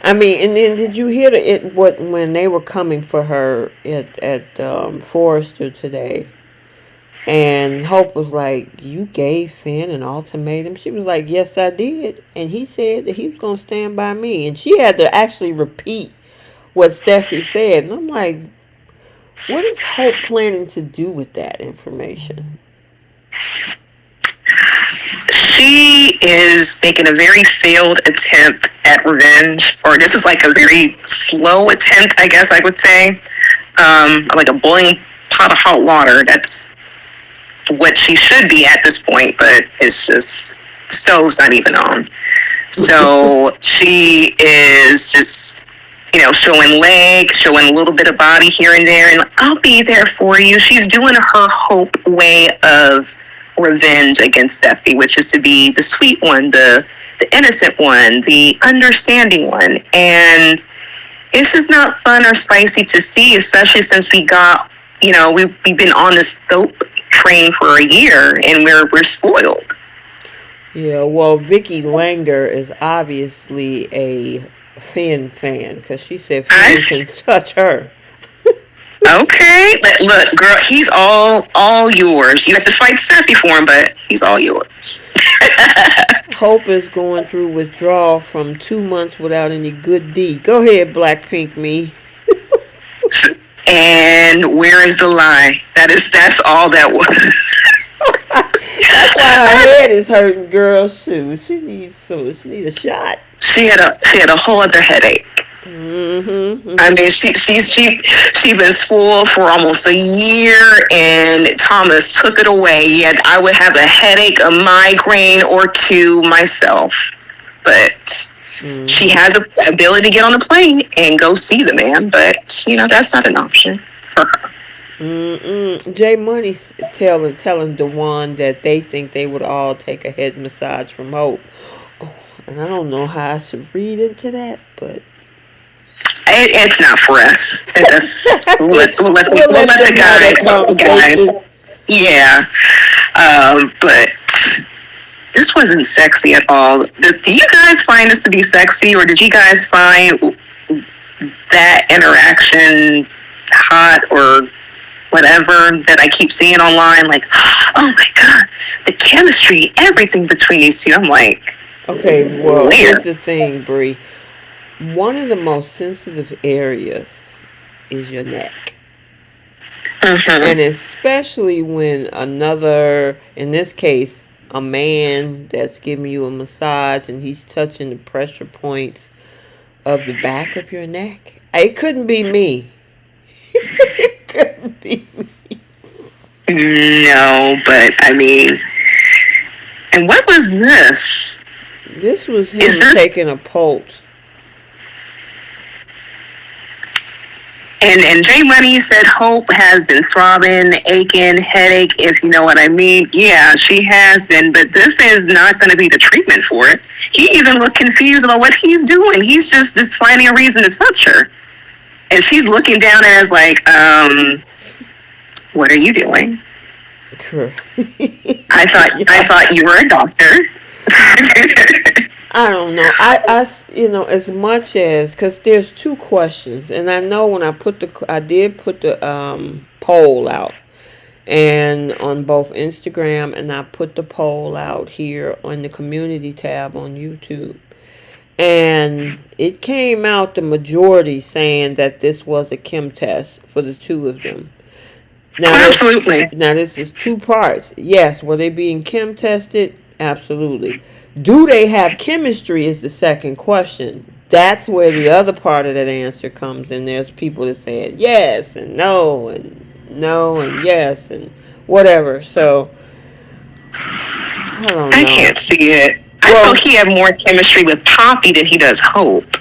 I mean, and then did you hear when they were coming for her at Forrester today? And Hope was like, you gave Finn an ultimatum? She was like, yes, I did. And he said that he was going to stand by me. And she had to actually repeat what Steffy said. And I'm like, what is Hope planning to do with that information? She is making a very failed attempt at revenge. Or this is like a very slow attempt, I guess I would say. Like a boiling pot of hot water. That's what she should be at this point, but it's just stove's not even on. So she is just, showing leg, showing a little bit of body here and there, and I'll be there for you. She's doing her Hope way of revenge against Steffy, which is to be the sweet one, the innocent one, the understanding one, and it's just not fun or spicy to see, especially since we got, we've been on this soap train for a year and we're spoiled. Yeah, well, Vicky Langer is obviously a Finn fan because she said Finn can touch her. Okay, look, girl, he's all yours. You have to fight Steffy for him, but he's all yours. Hope is going through withdrawal from 2 months without any good deed. Go ahead, Blackpink me. And where is the lie? That's all that was. That's why her head is hurting, girl. Shoot, she needs a shot. She had a whole other headache. I mean, she been spoiled for almost a year, and Thomas took it away. Yet I would have a headache, a migraine, or two myself, but. She has the ability to get on a plane and go see the man, but that's not an option for her. Jay Money's telling Dewan that they think they would all take a head massage from Hope. Oh, and I don't know how I should read into that, but it's not for us. We'll let the guys. Yeah, but. This wasn't sexy at all. Do you guys find this to be sexy, or did you guys find that interaction hot or whatever that I keep seeing online? Like, oh my the chemistry, everything between these two. I'm like, Okay, well, where? here's the thing, Bree. One of the most sensitive areas is your neck. And Mm-hmm. especially when another, in this case, a man that's giving you a massage and he's touching the pressure points of the back of your neck. It couldn't be me. It couldn't be me. No, but I mean, and what was this? This was Is him this taking a pulse. and J Money said Hope has been throbbing, aching, headache, if you know what I mean. Yeah, she has been, but this is not going to be the treatment for it. He even looked confused about what he's doing. He's just finding a reason to touch her, and she's looking down at us like, what are you doing? I thought you were a doctor. I don't know. As much as, because there's two questions, and I know when I did put the poll out, and on both Instagram, and I put the poll out here on the community tab on YouTube, and it came out the majority saying that this was a chem test for the two of them. Absolutely. Now this is two parts. Yes, were they being chem tested? Absolutely. Do they have chemistry is the second question. That's where the other part of that answer comes in. There's people that say yes and no and yes and whatever. So I don't know. I can't see it. I feel he had more chemistry with Poppy than he does Hope.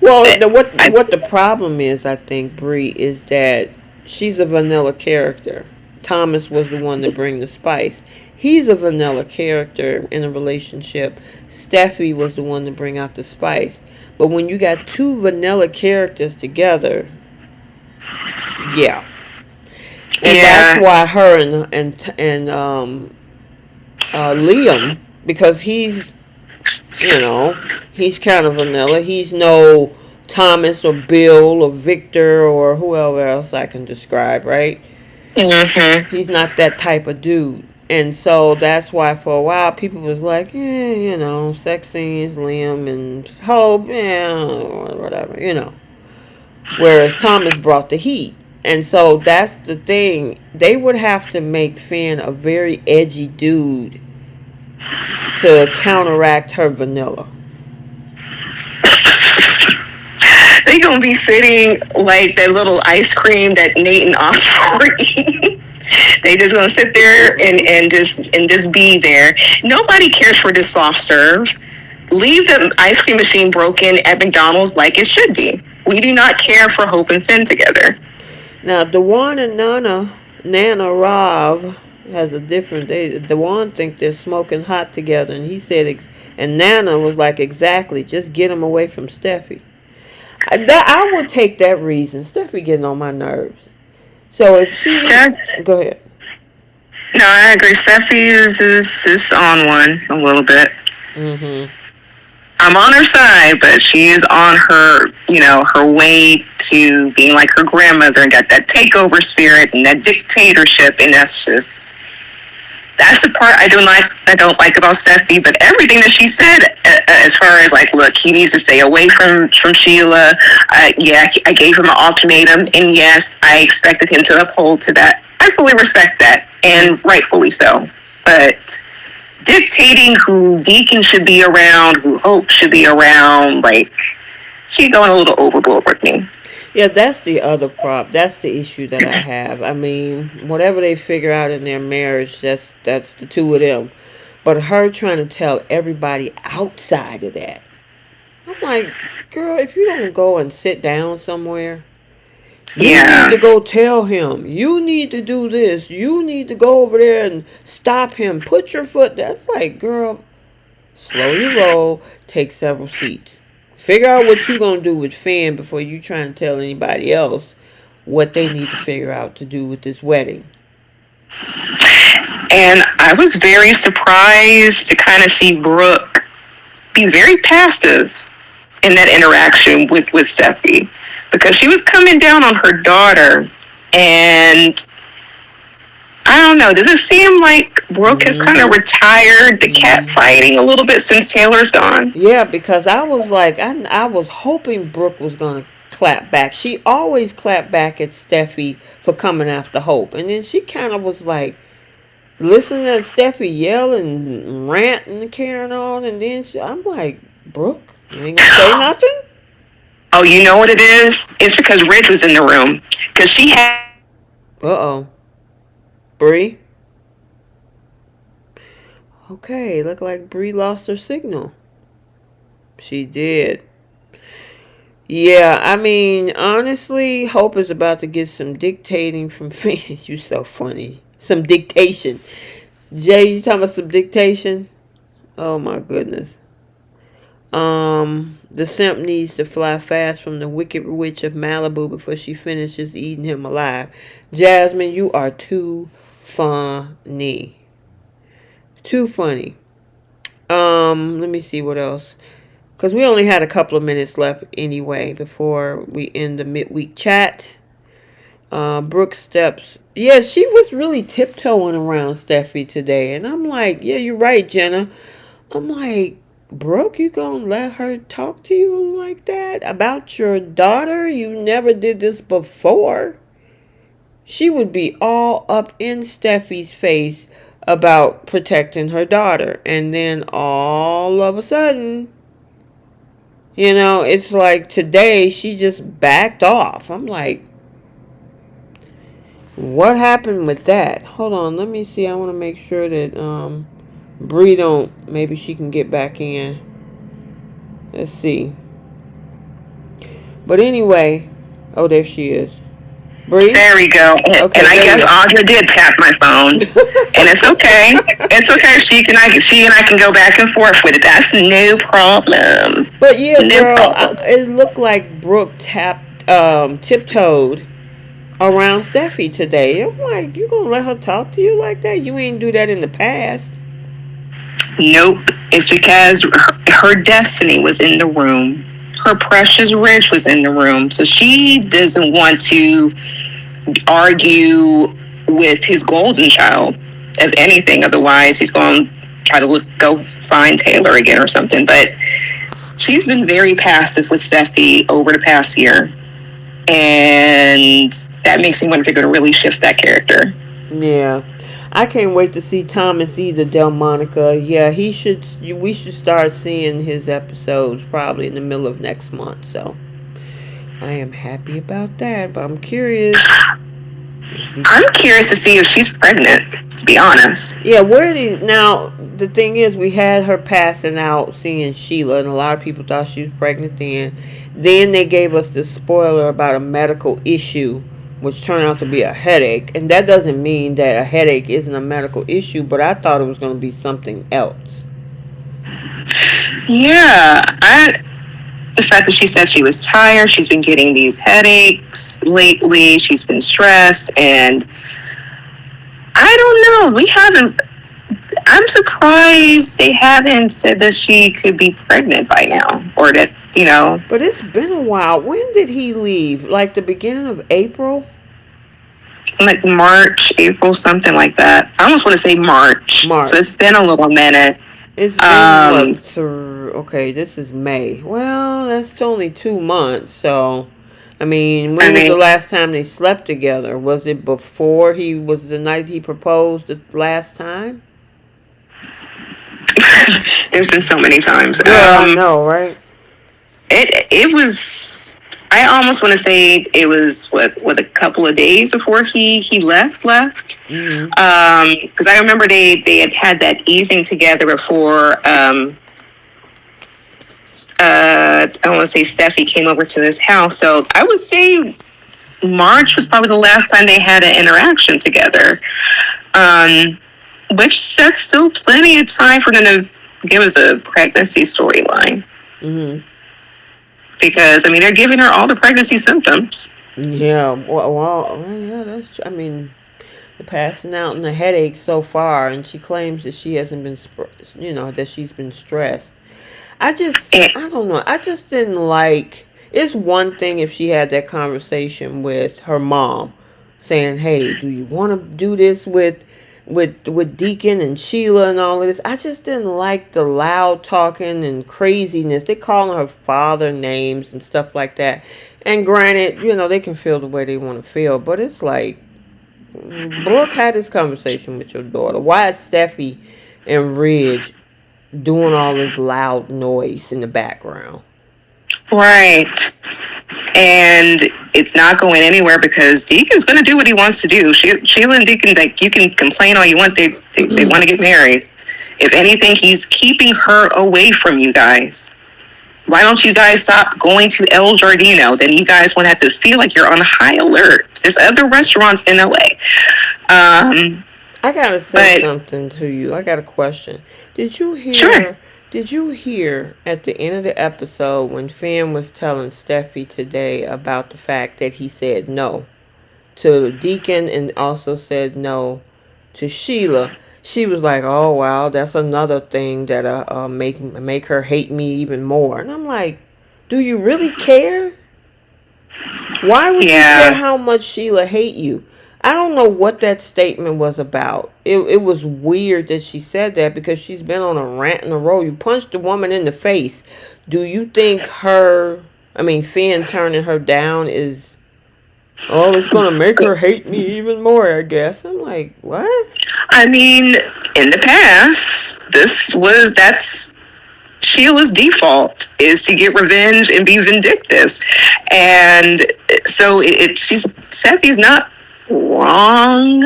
Well, what the problem is, I think, Bree, is that she's a vanilla character. Thomas was the one to bring the spice. He's a vanilla character in a relationship. Steffy was the one to bring out the spice. But when you got two vanilla characters together, yeah. And that's why her and Liam, because he's kind of vanilla. He's no Thomas or Bill or Victor or whoever else I can describe, right? Mm-hmm. He's not that type of dude. And so that's why for a while people was like, sex scenes, Liam and Hope, whatever, Whereas Thomas brought the heat. And so that's the thing. They would have to make Finn a very edgy dude to counteract her vanilla. They gonna be sitting like that little ice cream that Nate and Audra eat. They just gonna sit there and just be there. Nobody cares for this soft serve. Leave the ice cream machine broken at McDonald's like it should be. We do not care for Hope and Finn together. Now, Dewan and Nana Rav has a different. Dewan think they're smoking hot together, and he said, and Nana was like, exactly, just get him away from Steffy. I would take that reason. Steffy getting on my nerves. So if she go ahead. No, I agree. Steffy is on one a little bit. Mm-hmm. I'm on her side, but she is on her, her way to being like her grandmother and got that takeover spirit and that dictatorship, and that's the part I don't like about Steffy. But everything that she said, as far as like, look, he needs to stay away from Sheila. I gave him an ultimatum, and yes, I expected him to uphold to that. I fully respect that, and rightfully so. But dictating who Deacon should be around, who Hope should be around, like, she's going a little overboard with me. Yeah, that's the other problem. That's the issue that I have. I mean, whatever they figure out in their marriage, that's the two of them. But her trying to tell everybody outside of that. I'm like, girl, if you don't go and sit down somewhere, you need to go tell him. You need to do this. You need to go over there and stop him. Put your foot down. That's like, girl, slow your roll. Take several seats. Figure out what you're going to do with Finn before you trying to tell anybody else what they need to figure out to do with this wedding. And I was very surprised to kind of see Brooke be very passive in that interaction with Steffy, because she was coming down on her daughter, and I don't know. Does it seem like Brooke has kind of retired the cat fighting a little bit since Taylor's gone? Yeah, because I was like, I was hoping Brooke was gonna clap back. She always clapped back at Steffy for coming after Hope, and then she kind of was like listening to Steffy yell and rant and carrying on, and then I'm like, Brooke, you ain't gonna say nothing? Oh, you know what it is? It's because Rich was in the room. Because she had. Uh-oh. Bree? Okay, look like Bree lost her signal. She did. Yeah, I mean, honestly, Hope is about to get some dictating from fans. You so funny. Some dictation. Jay, you talking about some dictation? Oh my goodness. The simp needs to fly fast from the wicked witch of Malibu before she finishes eating him alive. Jasmine, you are too funny. Too funny. Let me see what else. Because we only had a couple of minutes left anyway before we end the midweek chat. Brooke steps. Yeah, she was really tiptoeing around Steffi today. And I'm like, yeah, you're right, Jenna. I'm like, Brooke, you gonna let her talk to you like that about your daughter? You never did this before. She would be all up in Steffi's face about protecting her daughter. And then all of a sudden, you know, it's like today she just backed off. I'm like, what happened with that? Hold on, let me see. I want to make sure that Bree don't. Maybe she can get back in. Let's see. But anyway, oh, there she is. Bree? There we go. Okay, and I guess Audra did tap my phone, and it's okay. It's okay. She and I can go back and forth with it. That's no problem. But yeah, no girl, it looked like Brooke tiptoed around Steffi today. I'm like, you gonna let her talk to you like that? You ain't do that in the past. Nope. It's because her destiny was in the room. Her precious Rich was in the room. So she doesn't want to argue with his golden child, if anything. Otherwise, he's going to try to go find Taylor again or something. But she's been very passive with Steffi over the past year. And that makes me wonder if they're going to really shift that character. Yeah. I can't wait to see Thomas either, Delmonica. Yeah, we should start seeing his episodes probably in the middle of next month. So I am happy about that, but I'm curious. I'm curious to see if she's pregnant, to be honest. Yeah, now the thing is, we had her passing out seeing Sheila, and a lot of people thought she was pregnant then. Then they gave us this spoiler about a medical issue, which turned out to be a headache. And that doesn't mean that a headache isn't a medical issue, but I thought it was going to be something else. Yeah, the fact that she said she was tired, she's been getting these headaches lately, she's been stressed, and I don't know, I'm surprised they haven't said that she could be pregnant by now, or that, you know. But it's been a while. When did he leave? Like the beginning of April? Like March, April, something like that. I almost want to say March. So it's been a little minute. It's been okay, this is May. Well, that's only 2 months. So, when was the last time they slept together? Was it before the night he proposed the last time? There's been so many times. I know, right? It was. I almost want to say it was what a couple of days before he left. Mm-hmm. Because I remember they had that evening together before. I want to say Steffi came over to this house. So I would say March was probably the last time they had an interaction together. Which that's still plenty of time for them to give us a pregnancy storyline. Mm-hmm. Because, they're giving her all the pregnancy symptoms. Yeah, well yeah, that's true. The passing out and the headache so far, and she claims that she hasn't been, that she's been stressed. I don't know. I just didn't like, it's one thing if she had that conversation with her mom, saying, "Hey, do you want to do this with Deacon and Sheila and all of this?" I just didn't like the loud talking and craziness. They calling her father names and stuff like that. And granted, they can feel the way they want to feel, but it's like, Brooke had this conversation with your daughter. Why is Steffy and Ridge doing all this loud noise in the background? Right. And it's not going anywhere because Deacon's going to do what he wants to do. Sheila and Deacon, like, you can complain all you want. They want to get married. If anything, he's keeping her away from you guys. Why don't you guys stop going to El Giardino? Then you guys won't have to feel like you're on high alert. There's other restaurants in LA. I gotta say something to you. I got a question. Did you hear? Sure. Did you hear at the end of the episode when Finn was telling Steffi today about the fact that he said no to Deacon and also said no to Sheila? She was like, "Oh wow, that's another thing that make her hate me even more." And I'm like, "Do you really care? Why would you care how much Sheila hate you?" I don't know what that statement was about. It was weird that she said that because she's been on a rant in a row. You punched the woman in the face. Do you think Finn turning her down is, it's going to make her hate me even more, I guess? I'm like, what? I mean, in the past, that's Sheila's default is to get revenge and be vindictive. And so Steffi's not wrong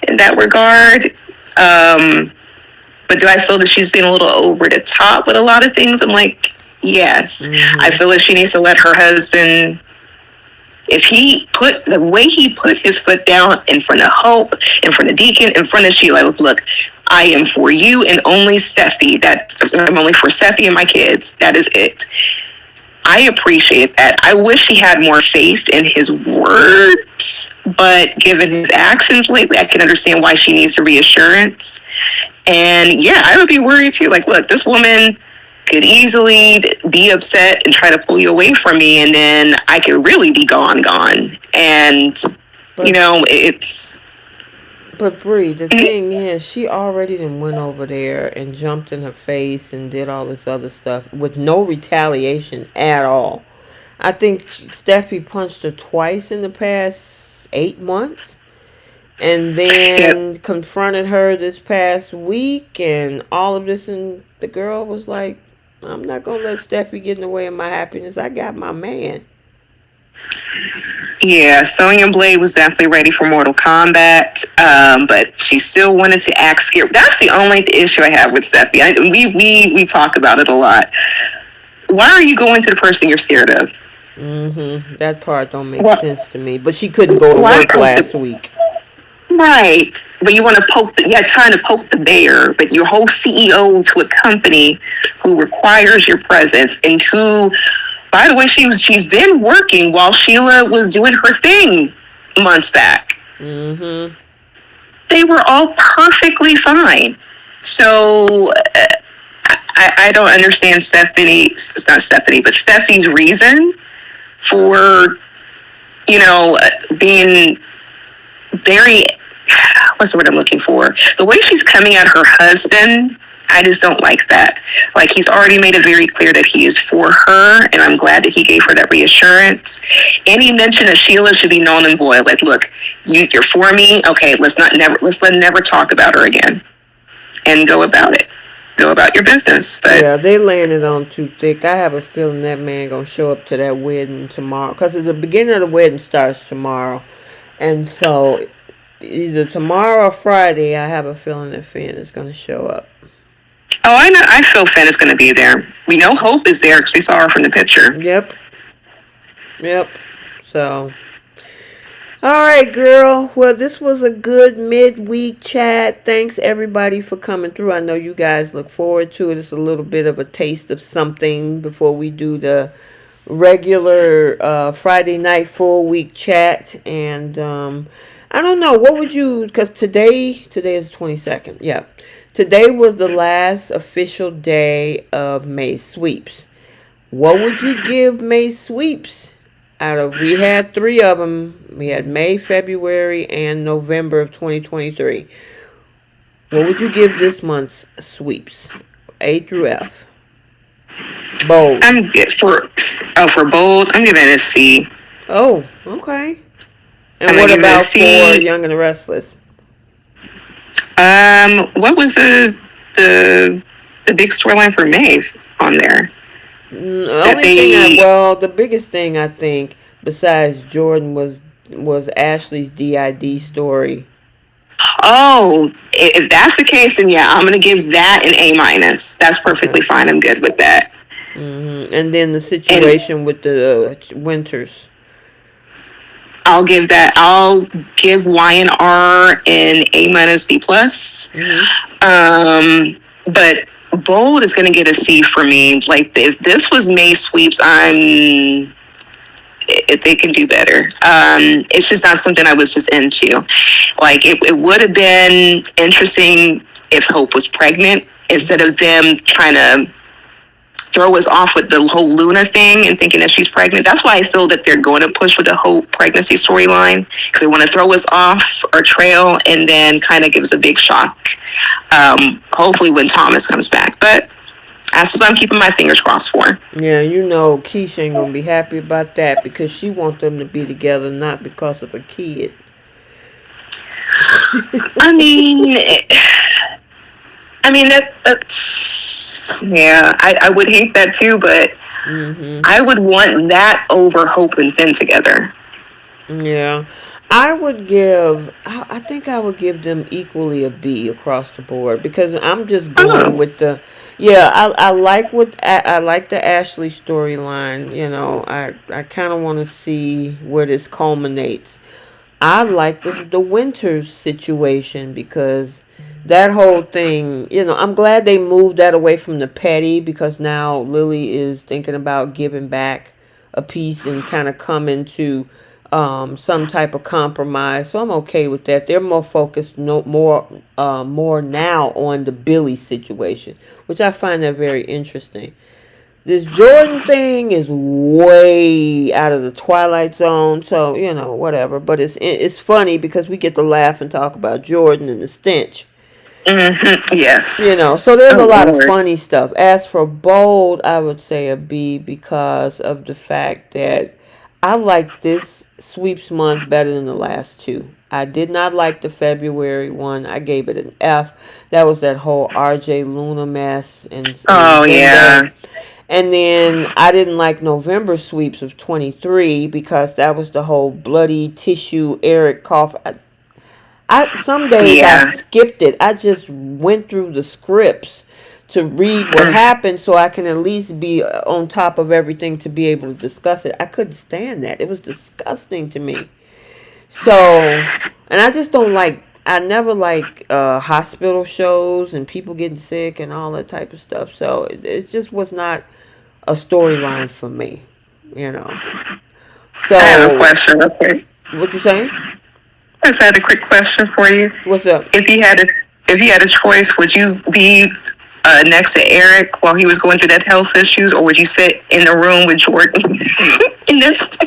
in that regard. But do I feel that she's being a little over the top with a lot of things? I'm like, yes. Mm-hmm. I feel that she needs to let her husband, the way he put his foot down in front of Hope, in front of Deacon, in front of Sheila, look, I am for you and only Steffy. I'm only for Steffy and my kids. That is it. I appreciate that. I wish he had more faith in his words, but given his actions lately, I can understand why she needs a reassurance. And yeah, I would be worried too. Like, look, this woman could easily be upset and try to pull you away from me, and then I could really be gone. And, it's... But Bree, the thing is, she already went over there and jumped in her face and did all this other stuff with no retaliation at all. I think Steffi punched her twice in the past 8 months, and then confronted her this past week and all of this, and the girl was like, "I'm not gonna let Steffi get in the way of my happiness. I got my man." Yeah, Sonya Blade was definitely ready for Mortal Kombat, but she still wanted to act scared. That's the only issue I have with Steffi. We talk about it a lot. Why are you going to the person you're scared of? Mm-hmm. That part don't make sense to me. But she couldn't go to work last week. Right, but you want to you had time to poke the bear, but your whole CEO to a company who requires your presence and who, by the way, she's been working while Sheila was doing her thing months back. Mm-hmm. They were all perfectly fine. So I don't understand Steffy's reason for, being very, what's the word I'm looking for? The way she's coming at her husband, I just don't like that. Like, he's already made it very clear that he is for her, and I'm glad that he gave her that reassurance. Any mention of Sheila should be null and void. Like, look, you're for me. Okay, let's never talk about her again, and go about it. Go about your business. But yeah, they laying it on too thick. I have a feeling that man gonna show up to that wedding tomorrow, because the beginning of the wedding starts tomorrow, and so either tomorrow or Friday, I have a feeling that Finn is gonna show up. Oh, I know. I feel Finn is going to be there. We know Hope is there because we saw her from the picture. Yep. So, all right, girl. Well, this was a good midweek chat. Thanks, everybody, for coming through. I know you guys look forward to it. It's a little bit of a taste of something before we do the regular Friday night full week chat. And I don't know. What would you... Because today is the 22nd. Yeah. Today was the last official day of May Sweeps. What would you give May Sweeps We had three of them. We had May, February, and November of 2023. What would you give this month's sweeps? A through F. Bold. I'm good for bold. I'm giving it a C. Oh, okay. And I'm gonna what give it a about for C. Young and the Restless? What was the the big storyline for Maeve on there? The That only thing they the biggest thing I think besides Jordan was Ashley's DID story. Oh, if that's the case, then yeah, I'm gonna give that an A minus. That's perfectly Okay. fine. I'm good with that. And then the And situation with the Winters. I'll give Y&R an A minus B plus. But bold is gonna get a C for me. Like if this was May sweeps, if they can do better. It's just not something I was just into. Like it would have been interesting if Hope was pregnant instead of them trying to throw us off with the whole Luna thing and thinking that she's pregnant. That's why I feel that they're going to push with the Hope pregnancy storyline, because they want to throw us off our trail and then kind of give us a big shock. Hopefully when Thomas comes back, but that's what I'm keeping my fingers crossed for. Yeah, you know Keisha ain't gonna be happy about that because she wants them to be together, not because of a kid. I mean, that's yeah. I would hate that too, but I would want that over Hope and Finn together. Yeah. I think I would give them equally a B across the board because I'm just going Oh, with the, yeah, I like the Ashley storyline, I kind of want to see where this culminates. I like the Winters situation because that whole thing, I'm glad they moved that away from the petty because now Lily is thinking about giving back a piece and kind of coming to some type of compromise. So I'm okay with that. They're more focused, more now on the Billy situation, which I find that very interesting. This Jordan thing is way out of the Twilight Zone, so whatever. But it's funny because we get to laugh and talk about Jordan and the stench. yes. So there's a Oh lot of Lord. funny stuff. As for bold, I would say a B because of the fact that I like this sweeps month better than the last two. I did not like the February one. I gave it an F. That was that whole RJ Luna mess and Oh Zinda. yeah. And then I didn't like November sweeps of 23 because that was the whole bloody tissue Eric cough. Some days I Yeah. skipped it. I just went through the scripts to read what happened so I can at least be on top of everything to be able to discuss it. I couldn't stand that. It was disgusting to me. So, and I just don't like, I never like hospital shows and people getting sick and all that type of stuff. So it just was not a storyline for me, you know. I have a So, question real quick. what you saying? I just had a quick question for you. What's up? If you had a choice, would you be next to Eric while he was going through that health issues, or would you sit in the room with Jordan? And that's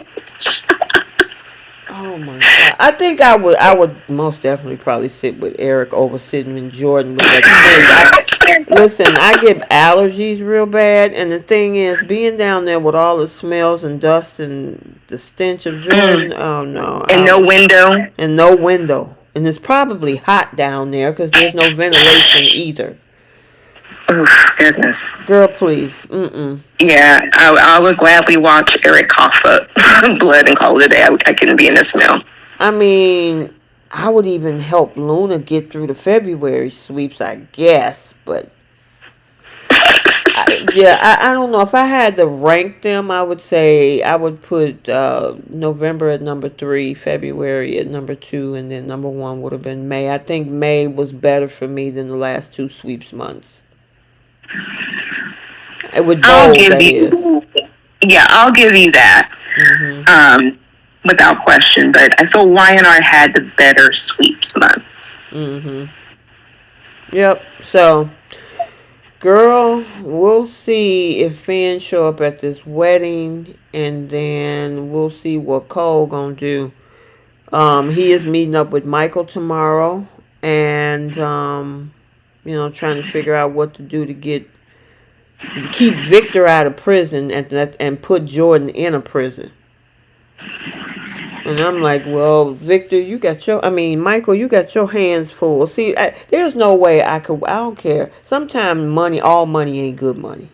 Oh my god! I think I would most definitely probably sit with Eric over sitting with Jordan with that stench. Listen, I get allergies real bad, and the thing is, being down there with all the smells and dust and the stench of Jordan. Oh no! and no window. And no window, and it's probably hot down there because there's no ventilation either. Oh goodness. Girl, please. Mm-mm. Yeah, I would gladly watch Eric cough up blood and call it a day. I couldn't be in the smell. I mean, I would even help Luna get through the February sweeps, I guess. But I don't know. If I had to rank them, I would say I would put November at number 3, February at number 2, and then number 1 would have been May. I think May was better for me than the last 2 sweeps months. With I'll bold, give that is. you. Yeah, I'll give you that. Without question. But I feel Y&R had the better sweeps month. Yep. So Girl, we'll see if fans show up at this wedding, and then we'll see what Cole gonna do. He is meeting up with Michael tomorrow, and trying to figure out what to do to keep Victor out of prison and put Jordan in a prison. And I'm like, well, Victor, Michael, you got your hands full. See, there's no way I don't care. Sometimes all money ain't good money.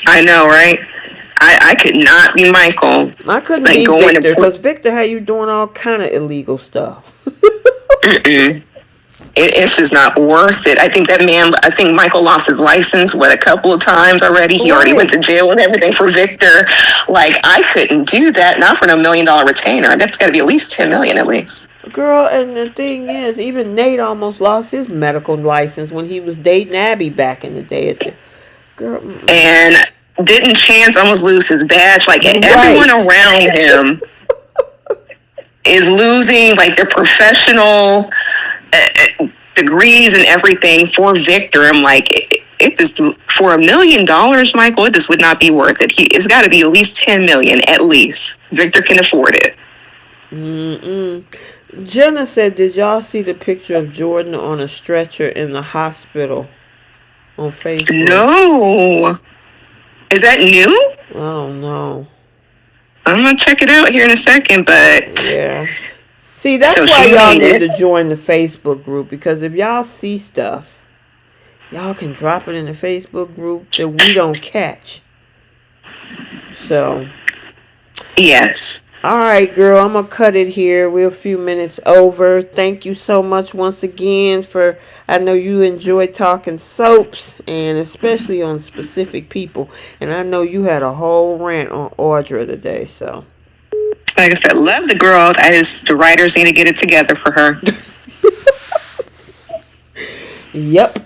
I know, right? I could not be Michael. I couldn't be Victor, because Victor had you doing all kind of illegal stuff. It's just not worth it. I think Michael lost his license, a couple of times already. He already went to jail and everything for Victor. Like, I couldn't do that, not for no $1 million retainer. That's got to be at least $10 million at least. Girl, and the thing is, even Nate almost lost his medical license when he was dating Abby back in the day. Girl. And didn't Chance almost lose his badge? Like, everyone around him is losing, like, their professional degrees and everything for Victor. I'm like, it just, for $1 million, Michael, it just would not be worth it. It's got to be at least $10 million, at least. Victor can afford it. Jenna said, did y'all see the picture of Jordan on a stretcher in the hospital on Facebook? No. Is that new? I don't know. I'm going to check it out here in a second, but... Yeah. See, that's why y'all need to join the Facebook group, because if y'all see stuff, y'all can drop it in the Facebook group that we don't catch. So. Yes. All right, girl, I'm going to cut it here. We're a few minutes over. Thank you so much once again I know you enjoy talking soaps, and especially on specific people. And I know you had a whole rant on Audra today, so. Like I said, love the girl. The writers need to get it together for her. Yep.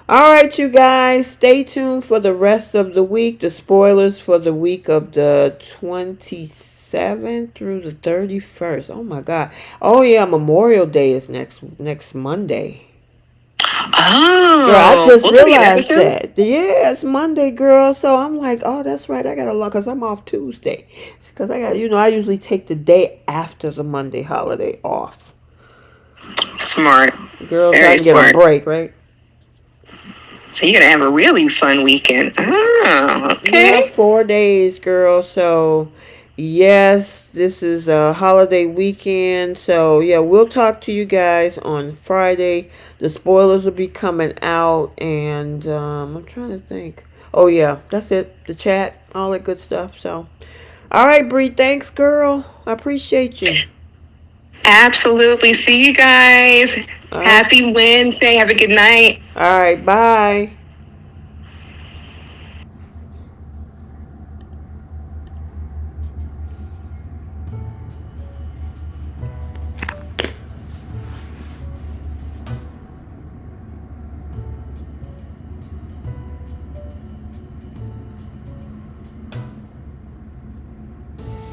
All right, you guys, stay tuned for the rest of the week. The spoilers for the week of the 27th through the 31st. Oh, my God. Oh, yeah, Memorial Day is next Monday. Oh. Girl, I just realized that. Yeah, it's Monday, girl. So I'm like, oh, that's right. I got a lot, because I'm off Tuesday. Because I usually take the day after the Monday holiday off. Smart. Girl, trying to get a break, right? So you're going to have a really fun weekend. Oh, okay. Yeah, 4 days, girl. So, yes, this is a holiday weekend. So, yeah, we'll talk to you guys on Friday. The spoilers will be coming out. And I'm trying to think. Oh, yeah, that's it. The chat, all that good stuff. So, all right, Bree, thanks, girl. I appreciate you. Absolutely. See you guys. Happy Wednesday. Have a good night. All right. Bye.